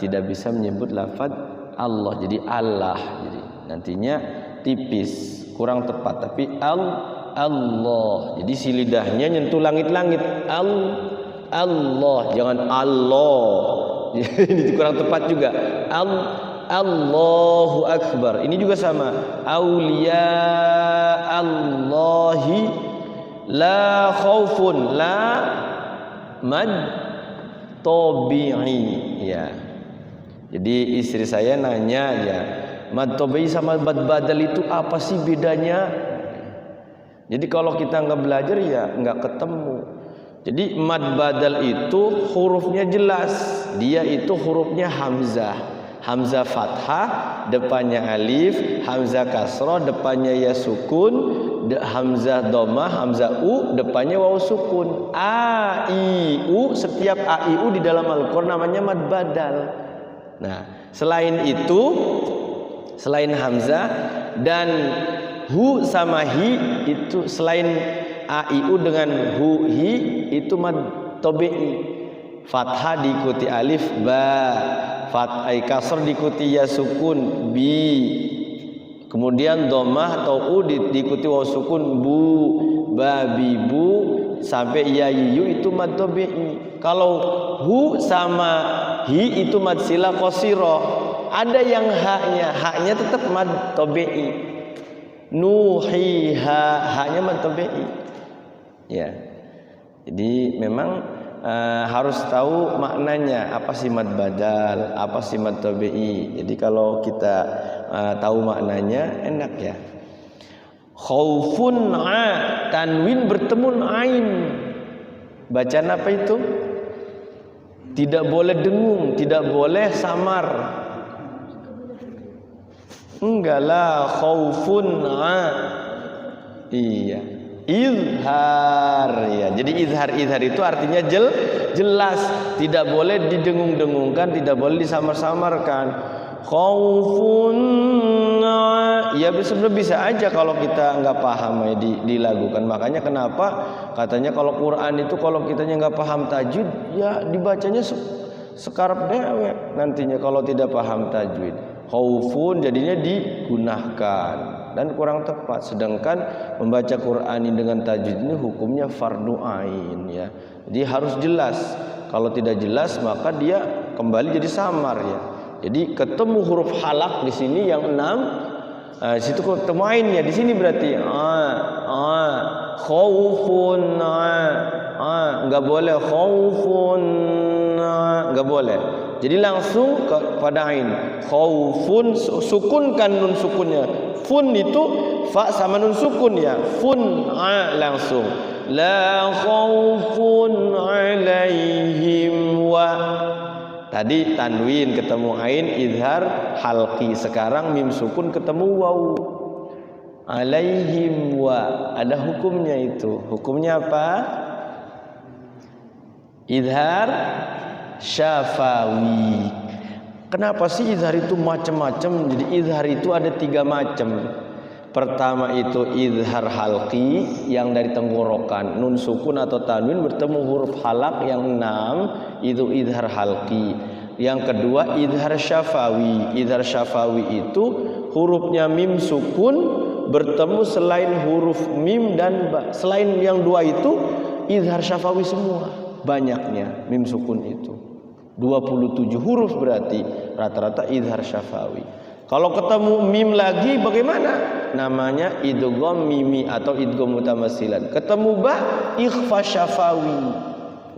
tidak bisa menyebut lafaz Allah, jadi Allah, jadi nantinya tipis, kurang tepat. Tapi Allah, jadi si lidahnya nyentuh langit-langit. Allah, jangan Allah. Ini kurang tepat juga. Allahu Akbar. Ini juga sama. Auliya Allahi la khaufun, la mad tabi'i ya. Jadi istri saya nanya ya, mad tabi'i sama mad badal itu apa sih bedanya? Jadi kalau kita nggak belajar ya nggak ketemu. Jadi mad badal itu hurufnya jelas, dia itu hurufnya hamzah, hamzah fathah, depannya alif, hamzah kasroh, depannya ya sukun, hamzah dhammah, hamzah u, depannya waw sukun. A, I, U, setiap A, I, U di dalam Al-Qur'an namanya mad badal. Nah, selain itu, selain hamzah dan hu sama hi itu, selain A, I, U dengan hu, hi itu mad tabi'i. Fathah diikuti alif, ba, fathah kasr diikuti ya sukun, bi, kemudian dhammah atau u diikuti waw sukun, bu, ba, bi, bu, sampai ya, yu itu mad tabi'i. Kalau hu sama hi itu mad sila qasira. Ada yang haknya tetap mad tabi'i. Nuhiha, haknya mad tabi'i. Ya, jadi memang harus tahu maknanya, apa sih mad badal, apa sih mad tabi'i. Jadi kalau kita tahu maknanya enak ya. Khaufun tanwin bertemu ain, bacaan apa itu? Tidak boleh dengung, tidak boleh samar. Enggak lah, khaufun iya. Izhar ya. Jadi izhar itu artinya jelas, tidak boleh didengung-dengungkan, tidak boleh disamar-samarkan. Khaufun ya sebenarnya bisa aja kalau kita nggak paham ya dilakukan. Makanya kenapa katanya kalau Quran itu kalau kitanya nggak paham tajwid ya dibacanya sekarep dewek nantinya kalau tidak paham tajwid. Khaufun jadinya digunakan dan kurang tepat. Sedangkan membaca Quran ini dengan tajwid ini hukumnya fardu ain ya. Jadi harus jelas. Kalau tidak jelas maka dia kembali jadi samar ya. Jadi ketemu huruf halak di sini yang 6, situ ketemu ainnya di sini berarti khaufun enggak boleh, khaufun enggak boleh. Jadi langsung kepada ain. Khaufun, sukunkan nun sukunnya. Fun itu fa sama nun sukun ya. Fun langsung. La khaufun alaihim wa. Tadi tanwin ketemu ain izhar halqi. Sekarang mim sukun ketemu waw. Alaihim wa. Ada hukumnya itu. Hukumnya apa? Idhar syafawi. Kenapa sih idhar itu macam-macam? Jadi idhar itu ada 3 macam. Pertama itu idhar halqi yang dari tenggorokan, nun sukun atau tanwin bertemu huruf halak yang 6, itu idhar halqi. Yang kedua idhar syafawi. Idhar syafawi itu hurufnya mim sukun bertemu selain huruf mim dan ba. Selain yang 2 itu idhar syafawi semua. Banyaknya mim sukun itu 27 huruf, berarti rata-rata idhar syafawi. Kalau ketemu mim lagi bagaimana? Namanya idgham mimi atau idgham mutamatsilan. Ketemu ba, ikhfa syafawi.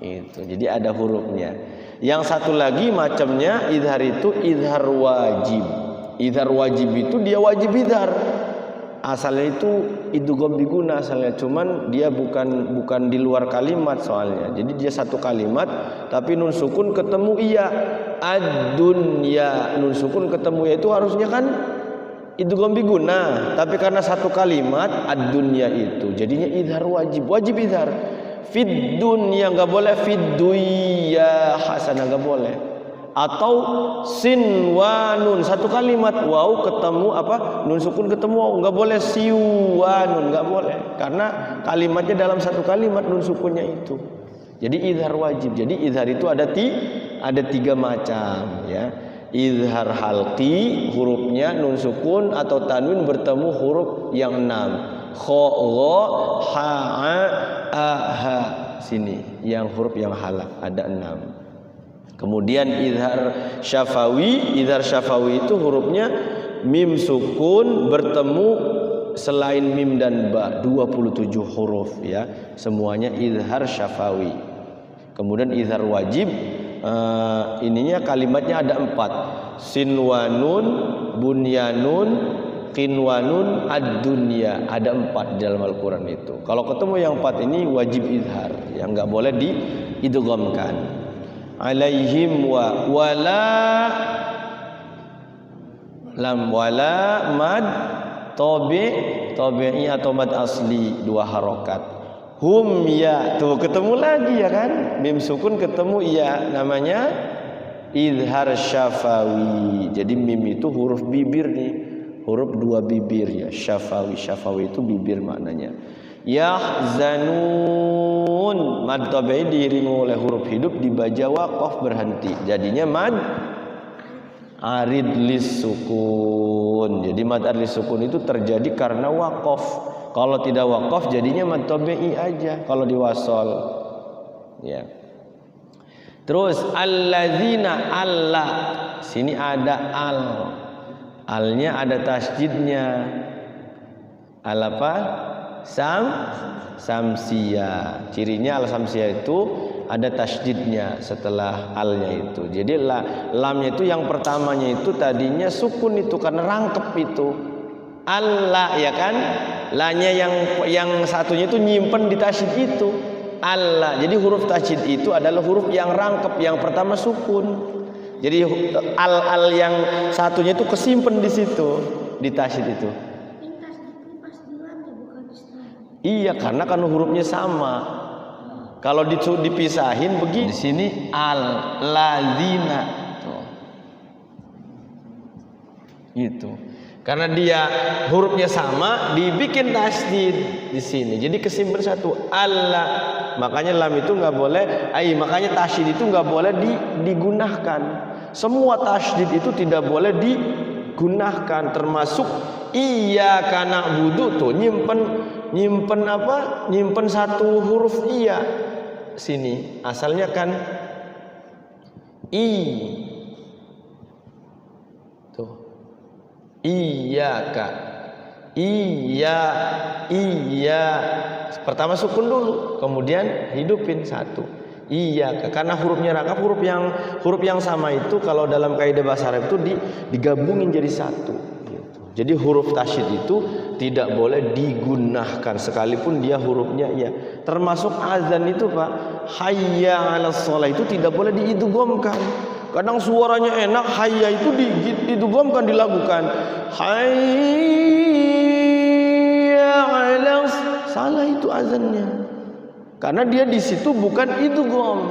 Itu. Jadi ada hurufnya. Yang satu lagi macamnya idhar itu idhar wajib. Idhar wajib itu dia wajib idhar. Asalnya itu idgham biguna asalnya, cuman dia bukan di luar kalimat soalnya. Jadi dia satu kalimat tapi nun sukun ketemu iya. Ad-dunya, nun sukun ketemu ya itu harusnya kan idgham biguna, tapi karena satu kalimat ad-dunya itu jadinya idhar wajib. Wajib idhar. Fid dunya enggak boleh, fid dunya hasanah enggak boleh. Atau sin wa nun satu kalimat waw ketemu apa nun sukun ketemu waw, nggak boleh siwa nun, nggak boleh karena kalimatnya dalam satu kalimat nun sukunnya itu. Jadi idhar wajib. Jadi idhar itu ada 3 macam ya. Idhar halqi hurufnya nun sukun atau tanwin bertemu huruf yang 6, kha gha ha a ha, sini yang huruf yang halak ada 6. Kemudian idhar syafawi. Idhar syafawi itu hurufnya mim sukun bertemu selain mim dan ba, 27 huruf ya. Semuanya idhar syafawi. Kemudian idhar wajib, ininya kalimatnya ada 4. Sinwanun, bunyanun, qinwanun, ad-dunya. Ada 4 di dalam Al-Quran itu. Kalau ketemu yang 4 ini wajib idhar, yang nggak boleh diidghamkan. Alaihim wa wala lam wala mad tabi'i atau mad asli 2 harokat. Hum ya, tuh ketemu lagi ya kan, mim sukun ketemu ya, namanya idhar syafawi. Jadi mim itu huruf bibir nih, huruf 2 bibir ya. Syafawi, syafawi itu bibir maknanya. Yahzanun, mad tabi'i diiringi oleh huruf hidup dibaca waqaf berhenti, jadinya mad arid lis sukun. Jadi mad arid lis sukun itu terjadi karena waqaf. Kalau tidak waqaf jadinya mad tabi'i aja kalau diwasol ya. Terus allazina, Allah sini ada al, alnya ada tasjidnya. Al apa? Samsia. Cirinya al samsia itu ada tasydidnya setelah alnya itu. Jadi lamnya itu yang pertamanya itu tadinya sukun itu karena rangkep itu. Allah ya kan? Lanya yang satunya itu nyimpen di tasydid itu. Allah. Jadi huruf tasydid itu adalah huruf yang rangkep, yang pertama sukun. Jadi al yang satunya itu kesimpan di situ di tasydid itu. Iya, karena kan hurufnya sama. Kalau dipisahin begini, di sini al-ladzina tuh. Gitu. Karena dia hurufnya sama, dibikin tasydid di sini. Jadi kesimpan satu Allah. Makanya lam itu nggak boleh, makanya tasydid itu nggak boleh digunakan. Semua tasydid itu tidak boleh digunakan, termasuk iyyaka na'budu tuh nyimpen apa? Nyimpen satu huruf iya. Sini asalnya kan tuh. Iyyaka. Iya. Pertama sukun dulu, kemudian hidupin satu. Iyyaka. Karena hurufnya rangkap, huruf yang sama itu kalau dalam kaidah bahasa Arab itu digabungin jadi satu. Jadi huruf tasydid itu tidak boleh digunakan sekalipun dia hurufnya ya. Termasuk azan itu Pak, hayya 'alas shalah itu tidak boleh diidghamkan. Kadang suaranya enak, hayya itu diidghamkan, dilakukan. Hayya 'alas shalah itu azannya. Karena dia di situ bukan idgham.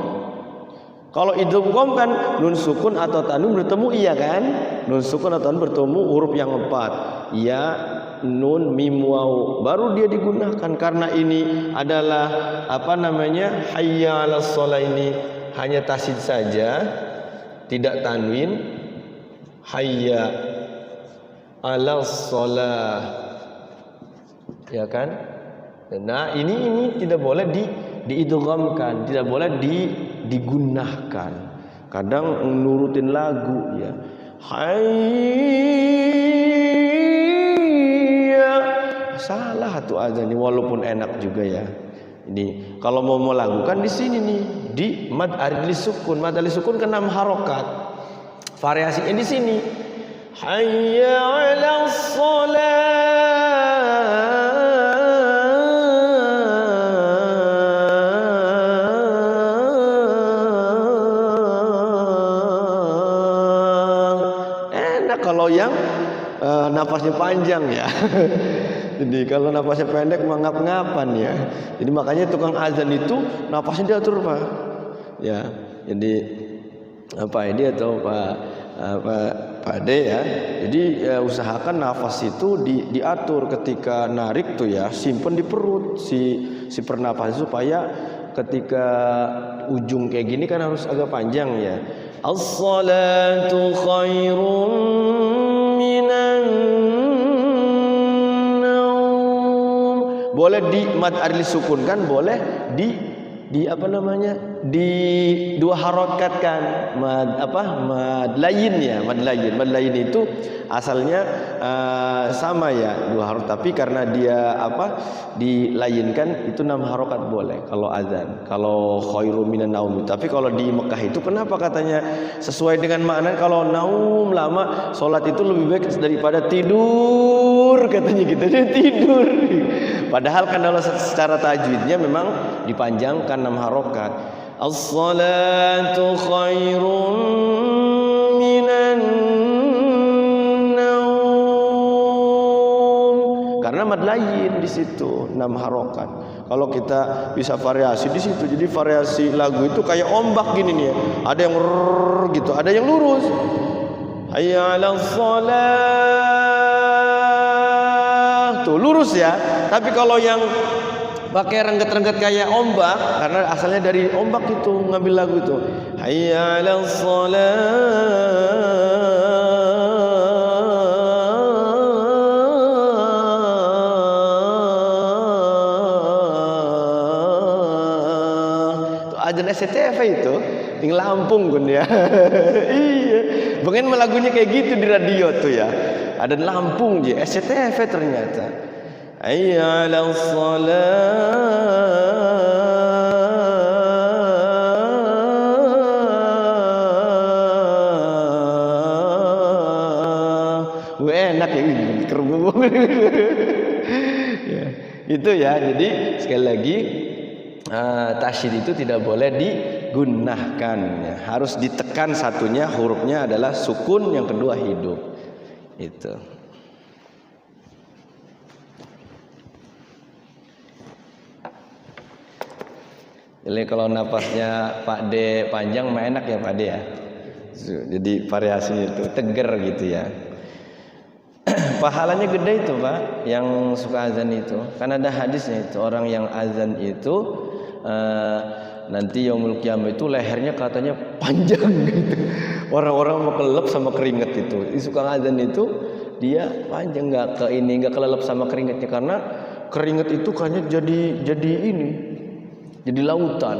Kalau idgham kan nun sukun atau tanwin bertemu, iya kan? Nun sukun atau tanwin bertemu huruf yang 4. Ya, nun, mim, waw. Baru dia digunakan karena ini adalah hayya 'alas shalah, ini hanya tasydid saja, tidak tanwin. Hayya 'alas shalah. Ya kan? Nah, ini tidak boleh diidghamkan, tidak boleh digunakan. Kadang nurutin lagu ya. Hayya, salah tuh azan ini, walaupun enak juga ya. Ini kalau mau melakukan di sini nih, di mad arili sukun. Mad arili sukun ke 6 harokat. Variasinya di sini. Hayya 'alas shalah. Kalau yang nafasnya panjang ya. Jadi kalau nafasnya pendek ngap-ngapan ya. Jadi makanya tukang azan itu nafasnya diatur Pak. Ya. Jadi dia atau Pak Ade ya. Jadi usahakan nafas itu diatur ketika narik tuh ya, simpen di perut si pernapasan supaya ketika ujung kayak gini kan harus agak panjang ya. As-salatu khairun minan naum. Boleh di mad arili sukun kan, boleh di dua harokat kan, mad layin ya. Mad layin itu asalnya sama ya, 2 harokat, tapi karena dia dilayinkan itu 6 harokat boleh kalau azan, kalau khairu minan naum. Tapi kalau di Mekah itu kenapa katanya sesuai dengan makna, kalau naum lama sholat itu lebih baik daripada tidur katanya gitu. Dia tidur. Padahal kan kalau secara tajwidnya memang dipanjangkan 6 harokat. As-salatu khairum minan naum. Karena mad layin di situ 6 harokat. Kalau kita bisa variasi di situ, jadi variasi lagu itu kayak ombak gini nih ya. Ada yang gitu, ada yang lurus. Hayya 'alas shalah. Tuh lurus ya. Tapi kalau yang pakai rengget-rengget kayak ombak, karena asalnya dari ombak itu ngambil lagu itu. Hayya 'alas shalah. Tuh azan SCTV itu di Lampung kan ya. Iya. Pengen lagunya kayak gitu di radio tuh ya. Ada Lampung je, SCTV ternyata. Hayya 'alas shalah. Enak ya ini kerbau. Ya, itu ya. Jadi sekali lagi tasydid itu tidak boleh digunakan ya. Harus ditekan satunya, hurufnya adalah sukun, yang kedua hidup. Itu. Jadi kalau napasnya Pak D panjang mah enak ya Pak D ya. Jadi variasinya itu teger gitu ya. Pahalanya gede itu Pak, yang suka azan itu. Kan ada hadisnya itu, orang yang azan itu nanti yaumul qiyamah itu lehernya katanya panjang gitu. Orang-orang mau kelelep sama keringet itu. Suka azan itu dia panjang, nggak kelelep sama keringetnya, karena keringet itu kayaknya jadi ini. Jadi lautan.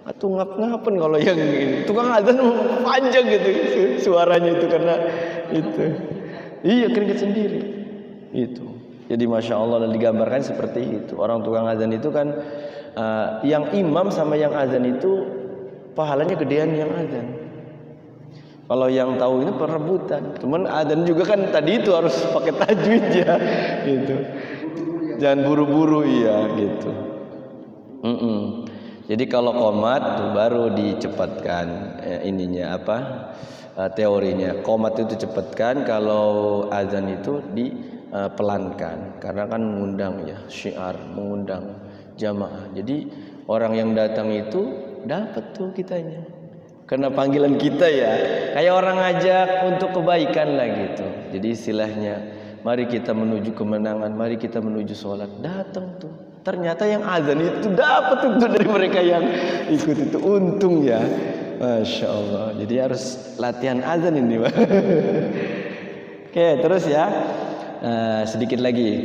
Atau ngap-ngapan kalau yang ini. Tukang azan panjang gitu suaranya itu karena itu. Iya, keringet sendiri. Itu. Jadi Masya Allah, dan digambarkan seperti itu. Orang tukang azan itu kan yang imam sama yang azan itu pahalanya gedean yang azan. Kalau yang tahu ini perebutan. Cuman azan juga kan tadi itu harus pakai tajwid ya. Gitu. Jangan buru-buru ya gitu. Jadi kalau qomat tuh baru dicepatkan ininya teorinya. Qomat itu cepatkan, kalau azan itu dipelankan, karena kan mengundang ya, syiar, mengundang jamaah. Jadi orang yang datang itu dapat tuh kitanya. Karena panggilan kita ya, kayak orang ngajak untuk kebaikan lah gitu. Jadi istilahnya, mari kita menuju kemenangan, mari kita menuju sholat. Datang tuh. Ternyata yang azan itu dapat untuk dari mereka yang ikut itu. Untung ya. Masya Allah. Jadi harus latihan azan ini. Oke, terus ya. Sedikit lagi.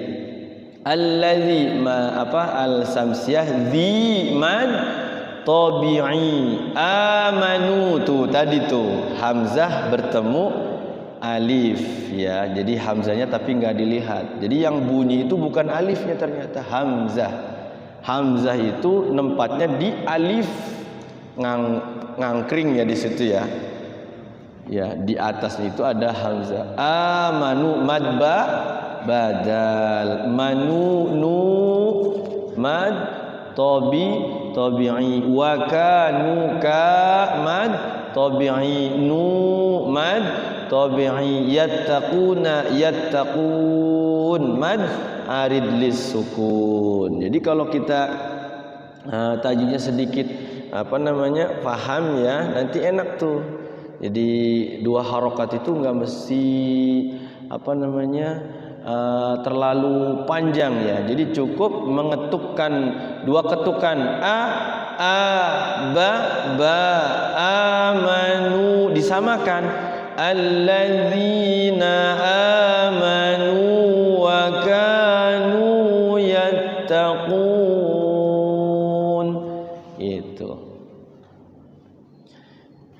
Allazi al-samsiyah dzi mad tabi'i amanu tuh tadi tuh hamzah bertemu alif ya. Jadi hamzahnya tapi nggak dilihat. Jadi yang bunyi itu bukan alifnya ternyata hamzah. Hamzah itu nempatnya di alif ngangkring ya di situ ya. Ya, di atas itu ada hamzah. Amanu mad badal manu nu mad tabi'i wa kanu ka mad tabi'i nu mad tabi'i yattaqun mad arid lis sukun. Jadi kalau kita tajwidnya sedikit paham ya, nanti enak tuh. Jadi dua harokat itu nggak mesti terlalu panjang ya. Jadi cukup mengetukkan dua ketukan ba amanu disamakan alladzina amanu wa kanu yattaqun. Itu.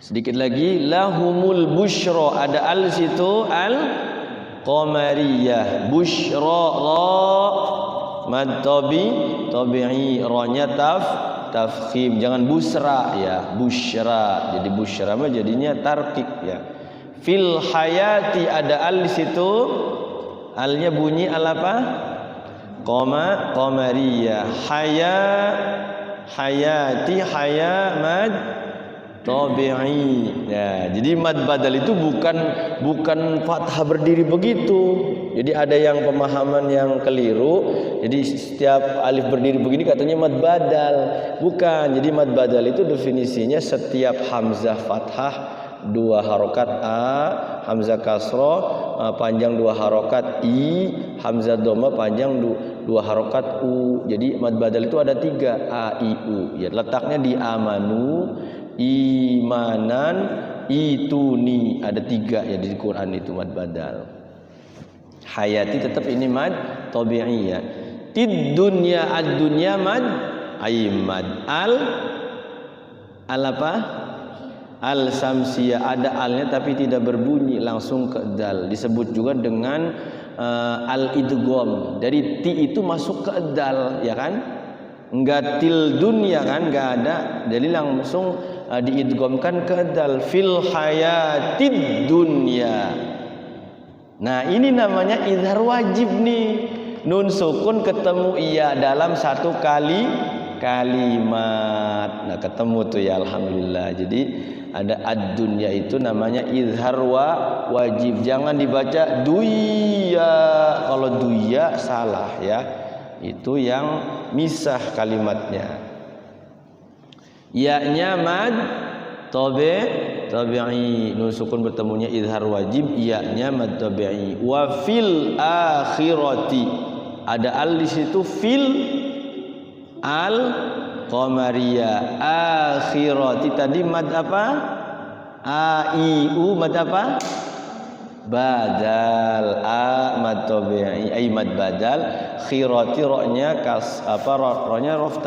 Sedikit lagi lahumul busyra, ada al situ al qamariyah, busyra ra mad tabi'i ra-nya tafkhim, jangan busra ya, busyra. Jadi busyra mah jadinya tarqiq ya. Fil hayati ada al di situ, alnya bunyi al apa? Qamariyah. Hayati haya mad tabi'i. Ya, jadi mad badal itu bukan fathah berdiri begitu. Jadi ada yang pemahaman yang keliru. Jadi setiap alif berdiri begini katanya mad badal. Bukan. Jadi mad badal itu definisinya setiap hamzah fathah dua harokat a, hamzah kasroh panjang dua harokat i, hamzah dhamma panjang dua harokat u. Jadi mad badal itu ada tiga, a, i, u. Ya, letaknya di amanu, imanan, ituni, ada tiga ya di Quran itu mad badal. Hayati tetap ini mad tabi'i ya. Tid dunya ad-dunya mad aimad. Al apa? Al samsiyah ada alnya tapi tidak berbunyi, langsung ke dal. Disebut juga dengan al idgham. Dari ti itu masuk ke dal ya kan? Enggak til dunya kan, enggak ada. Jadi langsung diidghamkan ke dal. Fil hayatid dunya. Nah, ini namanya izhar wajib nih. Nun sukun ketemu iya dalam satu kalimat. Nah, ketemu tuh ya, alhamdulillah. Jadi ada ad-dunya itu namanya izhar wajib. Jangan dibaca duya. Kalau duya salah ya. Itu yang misah kalimatnya. Ya-nya mad tabi'i, nun sukun bertemunya izhar wajib, ya-nya mad tabi'i. Wa fil akhirati ada al di situ, fil al qamariyah. Akhirati tadi mad apa? A i u mad apa? Badal. A mad tabi'i, ai mad badal. Khirati ra-nya ra-nya raf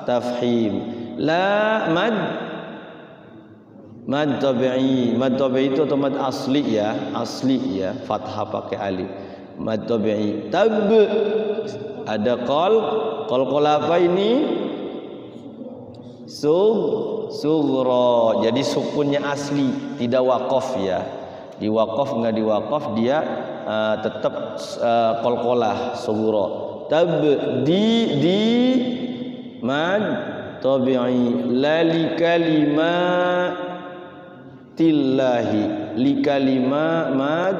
tafhim. La mad tabi'i. Mad tabi'i itu atau mad asli ya, fathah pakai alif. Mad tabi'i. Tab ada qol apa ini? Sughra. Jadi sukunnya asli, tidak waqaf ya. Di waqaf enggak di waqaf dia tetap qalqalah sughra. Tab di mad tabi'i. La li kalimatillahi, li kalima mad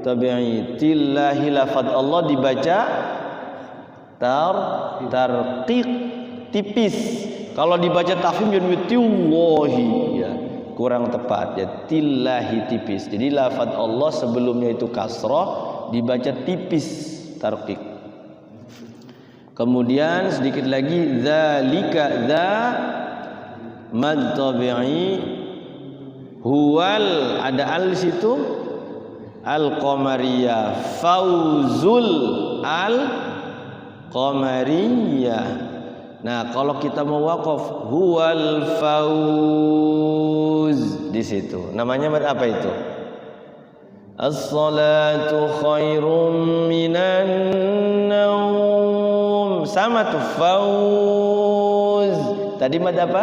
tabi'i. Tillahi lafaz Allah dibaca tarqiq tipis. Kalau dibaca tafhim jadi tiwahi ya. kurang tepat ya, tillahi tipis. Jadi lafaz Allah sebelumnya itu kasrah dibaca tipis tarqiq. Kemudian sedikit lagi zalika za mad tabi'i huwal, ada al situ, al qamariyah, fauzul al qamariyah. Nah, kalau kita mau waqaf huwal fauz di situ. Namanya apa itu? As-salatu khairum minan naum. Sama tuh fauz. Tadi mad apa?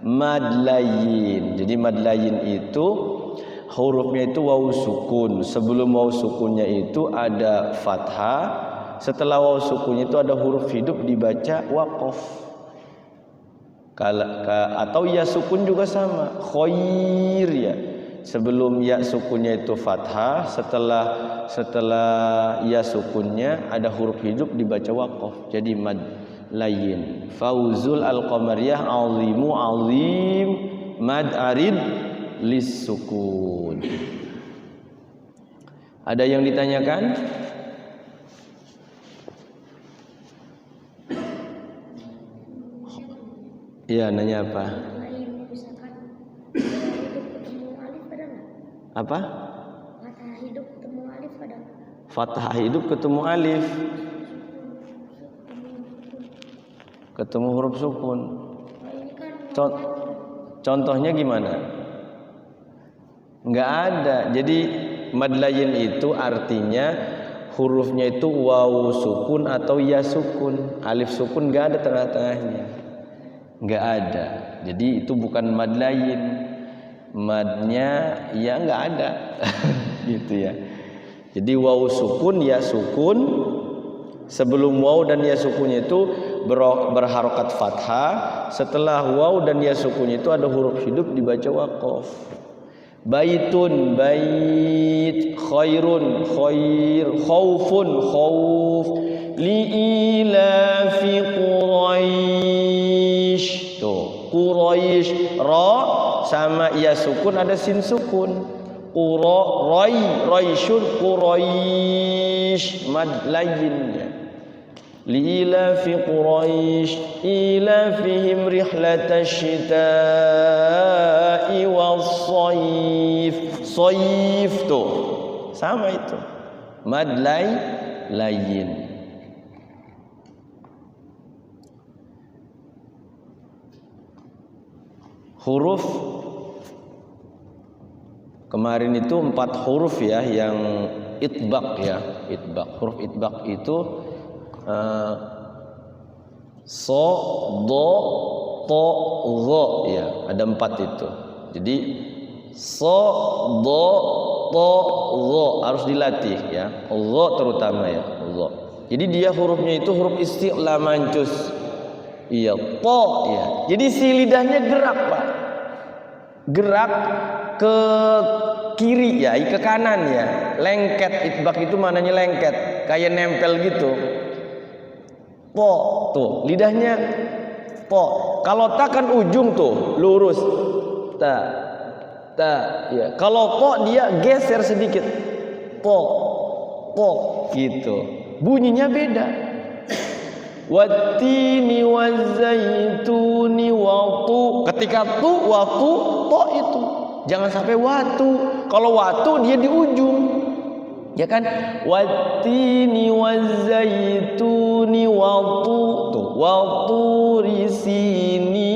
Mad layin. Jadi mad layin itu hurufnya itu waw sukun. Sebelum waw sukunnya itu ada fathah. Setelah waw sukunnya itu ada huruf hidup dibaca waqaf. Atau ya sukun juga sama, khair ya. Sebelum ya sukunnya itu fathah, setelah ya sukunnya ada huruf hidup dibaca waqaf. Jadi mad layin. Fauzul al-qamariyah azimu azim mad arid lis sukun. Ada yang ditanyakan? Iya, nanya apa? Apa? Fathah hidup ketemu alif ada. Fathah hidup ketemu alif. Ketemu huruf sukun. Contohnya gimana? Enggak ada. Jadi mad layin itu artinya hurufnya itu waw sukun atau ya sukun. Alif sukun enggak ada tengah-tengahnya. Enggak ada. Jadi itu bukan mad layin. Madnya ya enggak ada. Gitu ya. Jadi waw sukun ya sukun. Sebelum waw dan ya sukunnya itu berharokat fathah. Setelah waw dan ya sukunnya itu ada huruf hidup dibaca waqaf. Baitun bait, khairun khair, khaufun khauf, liilafi Quraisy. Tuh, Quraisy ra sama ya sukun ada sin sukun. Quraisyun Quraisy mad lainnya. Liilafi Quraisy ilafihim rihlatash syita'i was-shayf. Shayf tuh sama itu mad layin. Huruf kemarin itu 4 huruf ya yang itbaq ya, itbaq. Huruf itbaq itu so, do, to, zo ya, ada 4 itu. Jadi so, do, to, zo harus dilatih ya. Zo terutama ya, zo. Jadi dia hurufnya itu huruf isti'la mancus. Iya, to ya. Jadi si lidahnya gerak, Pak. Gerak ke kiri ya, ke kanan ya. Lengket, itbaq itu maknanya lengket, kayak nempel gitu. Po, tuh lidahnya po. Kalau ta kan ujung tuh lurus. Ta, ya. Kalau po dia geser sedikit. Po, gitu. Bunyinya beda. Wattini wazaituni watu. Ketika tu waktu to itu jangan sampai watu. Kalau watu dia di ujung. Ya kan? Wattini wazaituni watu. Tuh, waturi sinin.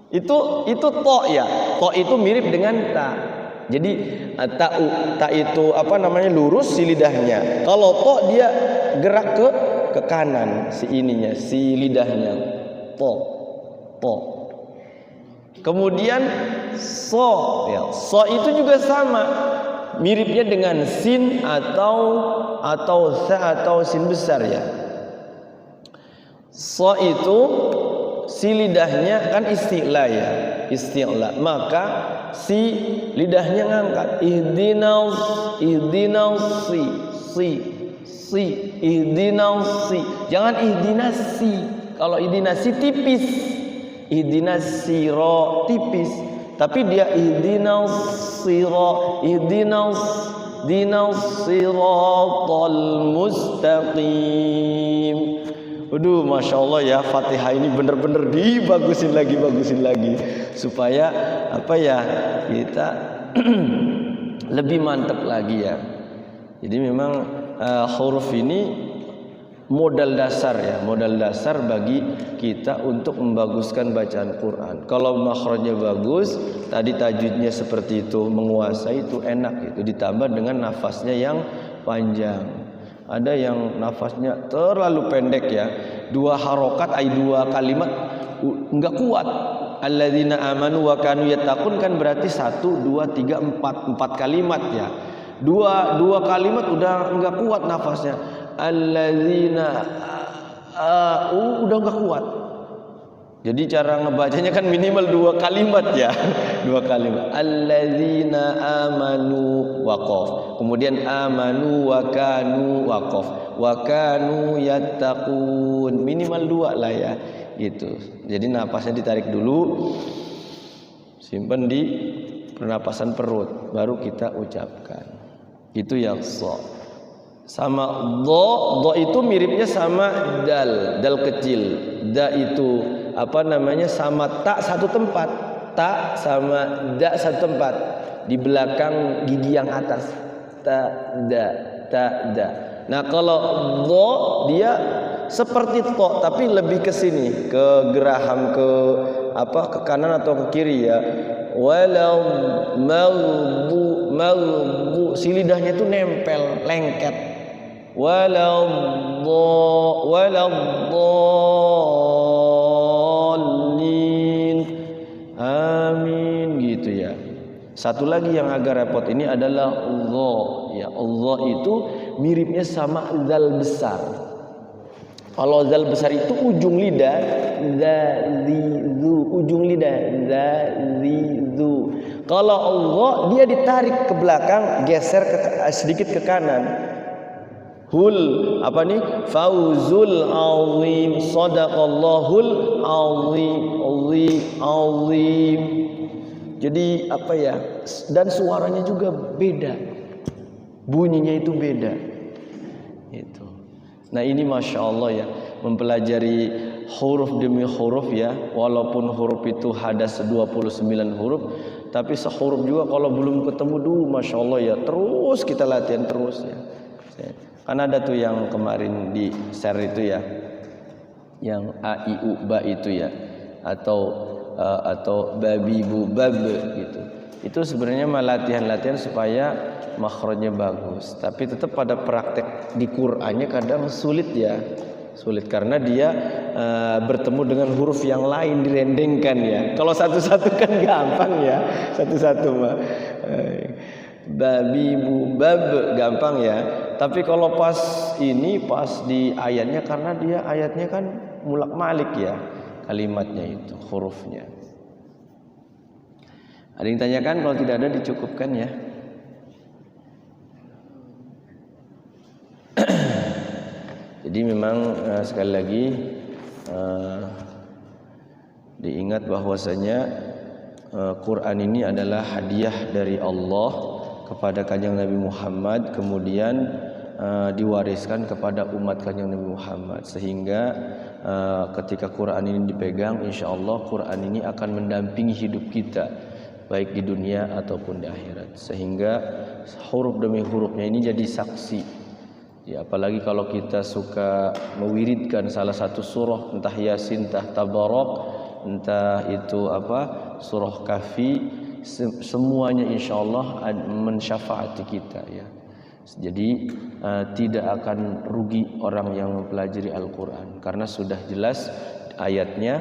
Itu to ya. To itu mirip dengan ta. Jadi ta itu apa namanya lurus si lidahnya. Kalau to dia gerak ke kanan si ininya, si lidahnya. To. Kemudian so ya. So itu juga sama. Miripnya dengan sin atau sa atau sin besar ya. So itu si lidahnya kan isti'la ya, isti'la. Maka si lidahnya ngangkat. Ihdinas ihdinas si. Jangan ihdinas si. Kalau ihdinas si tipis. ihdinas sira tipis, tapi dia ihdinas siratal mustaqim. Waduh, masya Allah ya, Fatihah ini bener-bener bagusin lagi supaya apa ya, kita lebih mantap lagi ya. Jadi memang huruf ini modal dasar ya, modal dasar bagi kita untuk membaguskan bacaan Quran. Kalau makhrajnya bagus, tadi tajwidnya seperti itu, menguasai itu enak itu, ditambah dengan nafasnya yang panjang. Ada yang nafasnya terlalu pendek ya, 2 harokat, 2 kalimat enggak kuat. Alladzina amanu wa kanu yattaqun kan berarti 1, 2, 3, 4 kalimat ya. 2 kalimat udah enggak kuat nafasnya. Alladzina udah enggak kuat. Jadi cara ngebacanya kan minimal 2 kalimat ya. 2 kalimat. Alladzina amanu waqaf. Kemudian amanu wa kanu waqaf. Wa kanu yattaqun. Minimal 2 lah ya. Gitu. Jadi napasnya ditarik dulu. Simpan di pernapasan perut, baru kita ucapkan. Itu yang so. Sama do itu miripnya sama dal kecil. Da itu apa namanya, sama tak satu tempat. Tak sama da satu tempat di belakang gigi yang atas. Ta da. Nah, kalau do dia seperti to tapi lebih ke sini, ke geraham, ke kanan atau ke kiri ya. Walau maghdu si lidahnya itu nempel, lengket. Walau amin gitu ya. Satu lagi yang agak repot ini adalah Allah ya. Allah itu miripnya sama zal besar. Kalau zal besar itu ujung lidah ujung lidah Kalau Allah dia ditarik ke belakang, geser sedikit ke kanan. Fauzul azim, sadaqallahul azim. Jadi apa ya, dan suaranya juga beda, bunyinya itu beda itu. Nah ini masya Allah ya, mempelajari huruf demi huruf ya. Walaupun huruf itu ada 29 huruf, tapi sehuruf juga kalau belum ketemu masya Allah ya, terus kita latihan terus ya. Kan ada tuh yang kemarin di share itu ya, yang a i u ba itu ya, atau babi bu bab gitu. Itu sebenarnya latihan supaya makhrajnya bagus. Tapi tetap pada praktek di Qur'annya kadang sulit ya. Sulit karena dia bertemu dengan huruf yang lain direndengkan ya. Kalau satu-satu kan gampang ya, satu-satu mah. Babi bu bab gampang ya. Tapi kalau pas di ayatnya, karena dia ayatnya kan mulak malik ya, kalimatnya itu, hurufnya. Ada yang tanyakan? Kalau tidak ada dicukupkan ya. Jadi memang sekali lagi diingat bahwasanya Quran ini adalah hadiah dari Allah kepada Kanjeng Nabi Muhammad, kemudian diwariskan kepada umat Kanjeng Nabi Muhammad, sehingga ketika Quran ini dipegang, insya Allah Quran ini akan mendampingi hidup kita baik di dunia ataupun di akhirat, sehingga huruf demi hurufnya ini jadi saksi ya. Apalagi kalau kita suka mewiridkan salah satu surah, entah Yasin, entah Tabarak, entah itu surah Kahfi, semuanya insya Allah mensyafaati kita ya. Jadi tidak akan rugi orang yang mempelajari Al-Quran, karena sudah jelas ayatnya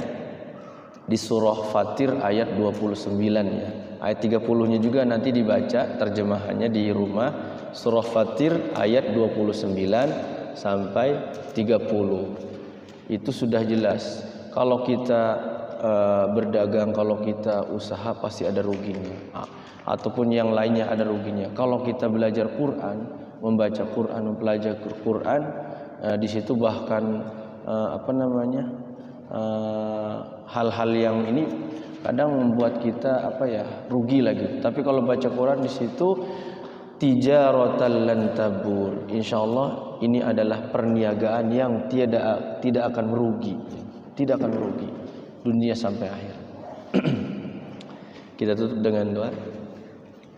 di surah Fatir ayat 29 ya. Ayat 30-nya juga nanti dibaca terjemahannya di rumah. Surah Fatir ayat 29 sampai 30. Itu sudah jelas. Kalau kita berdagang, kalau kita usaha pasti ada ruginya. Ataupun yang lainnya ada ruginya. Kalau kita belajar Quran, membaca Quran, mempelajari Quran, di situ bahkan hal-hal yang ini kadang membuat kita rugi lagi. Tapi kalau baca Quran di situ tijaratan lan tabur, insyaallah ini adalah perniagaan yang tidak akan merugi, dunia sampai akhir. Kita tutup dengan doa.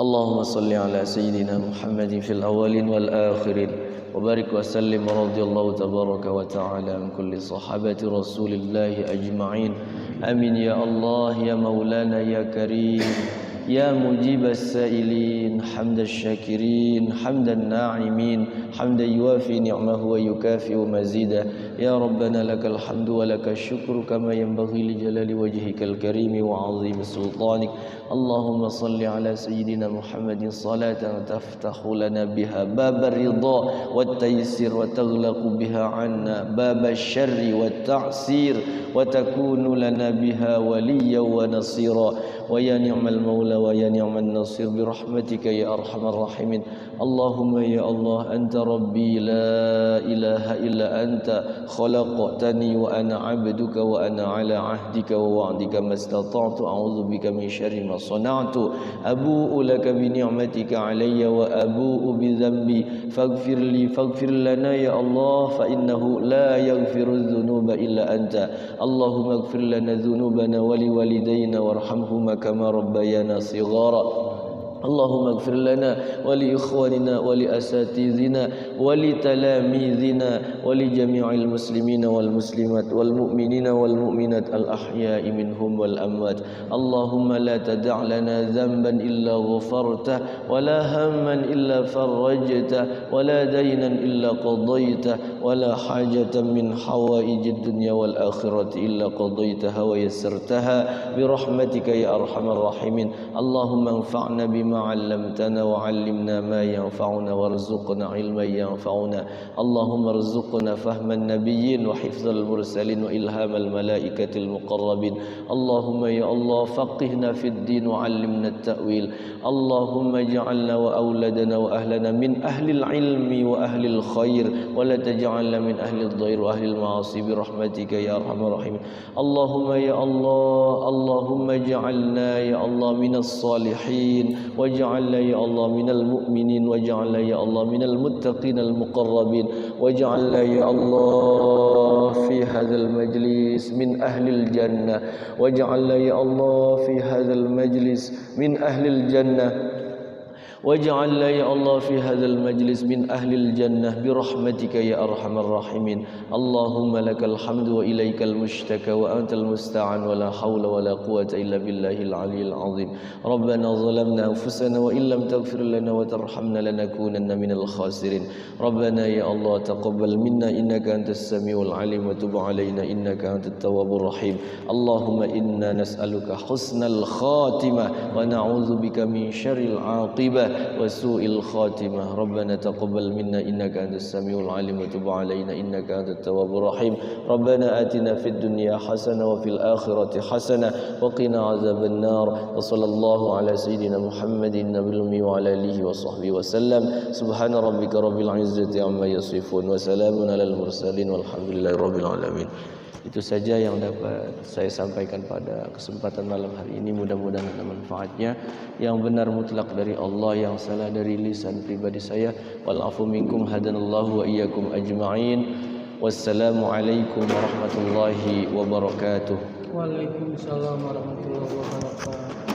Allahumma salli ala sayyidina Muhammadin fil awwalin wal akhirin wa barik wa sallim radhiyallahu tabaraka wa ta'ala an kulli sahabati Rasulillah ajma'in. Amin ya Allah ya Maulana ya Karim ya mujibas sa'ilin hamdas syakirin hamdan na'imin hamdan yuafi ni'mahu wa yukafi'u mazida ya Rabbana lakal hamdu wa lakal syukru kama yanbaghi li jalali wajhikal karimi wa 'azimi sultanik. Allahumma salli ala sayyidina Muhammadin salatan taftahu lana biha babar ridha wat taysir wa taghlaqu biha 'anna babasy syarri wat ta'sir wa takunu lana biha waliyyan wa nasira wa ya ni'mal maula wa ya ni'man nasir bi rahmatika ya arhamar rahimin. Allahumma ya Allah anta rabbi la ilaha illa anta khalaqtani wa ana 'abduka wa ana 'ala 'ahdika wa wa'dika mastata'tu a'udzu bika min syarri ma sana'tu abu'u laka bi ni'matika 'alayya wa abu'u bi dhanbi faghfir lana ya Allah fa innahu la yaghfiru dhunuba illa anta. Allahumma ighfir lana dhunubana wa li walidayna warhamhuma kama rabbayana shighara. Allahumma ighfir lana wa li ikhwanina wa li asatidhina wa li talamidhina wa li jami'il muslimina wal muslimat wal mu'minina wal mu'minat al ahya'i minhum wal amwat. Allahumma la tada' lana dhanban illa ghafartah wa la hamman illa farajtah wa la daynan illa qadaytah wa la hajatan min hawaijid dunya wal akhirati illa qadaytaha wa yassartaha bi rahmatika ya arhamar rahimin. Allahumma anfa'na bima علمتنا وعلمنا ما ينفعنا وارزقنا علما ينفعنا. اللهم ارزقنا فهم النبيين وحفظ المرسلين وإلهام الملائكة المقربين. اللهم يا الله فقهنا في الدين وعلمنا التأويل. اللهم اجعلنا وأولادنا وأهلنا من أهل العلم وأهل الخير ولا تجعلنا من أهل الضير وأهل المعاصي برحمتك يا أرحم الراحمين. اللهم يا الله اللهم اجعلنا يا الله من الصالحين واجعلنا يا الله من المؤمنين واجعلنا يا الله من المتقين المقربين واجعلنا يا الله في هذا المجلس من أهل الجنة واجعلنا يا الله في هذا المجلس من أهل الجنة واجعلنا يا الله في هذا المجلس من أهل الجنة برحمتك يا أرحم الراحمين. اللهم لك الحمد وإليك المشتكى وأنت المستعان ولا حول ولا قوة إلا بالله العلي العظيم. ربنا ظلمنا أنفسنا وإن لم تغفر لنا وترحمنا لنكونن من الخاسرين. ربنا يا الله تقبل منا إنك أنت السميع العليم وتب علينا إنك أنت التواب الرحيم. اللهم إنا نسألك حسن الخاتمة ونعوذ بك من شر العاقبة وسوء الخاتمة. ربنا تقبل منا إنك أنت السميع العليم وتب علينا إنك أنت التواب الرحيم. ربنا آتنا في الدنيا حسنة وفي الآخرة حسنة وقنا عذاب النار. وصلى الله على سيدنا محمد النبي الأمي وعلى آله وصحبه وسلم. سبحان ربك رب العزة عما يصفون وسلام على المرسلين والحمد لله رب العالمين. Itu saja yang dapat saya sampaikan pada kesempatan malam hari ini. Mudah-mudahan ada manfaatnya. Yang benar mutlak dari Allah, yang salah dari lisan pribadi saya. Wal afu minkum hadanallahu wa iyyakum ajma'in. Wassalamualaikum warahmatullahi wabarakatuh. Waalaikumsalam warahmatullahi wabarakatuh.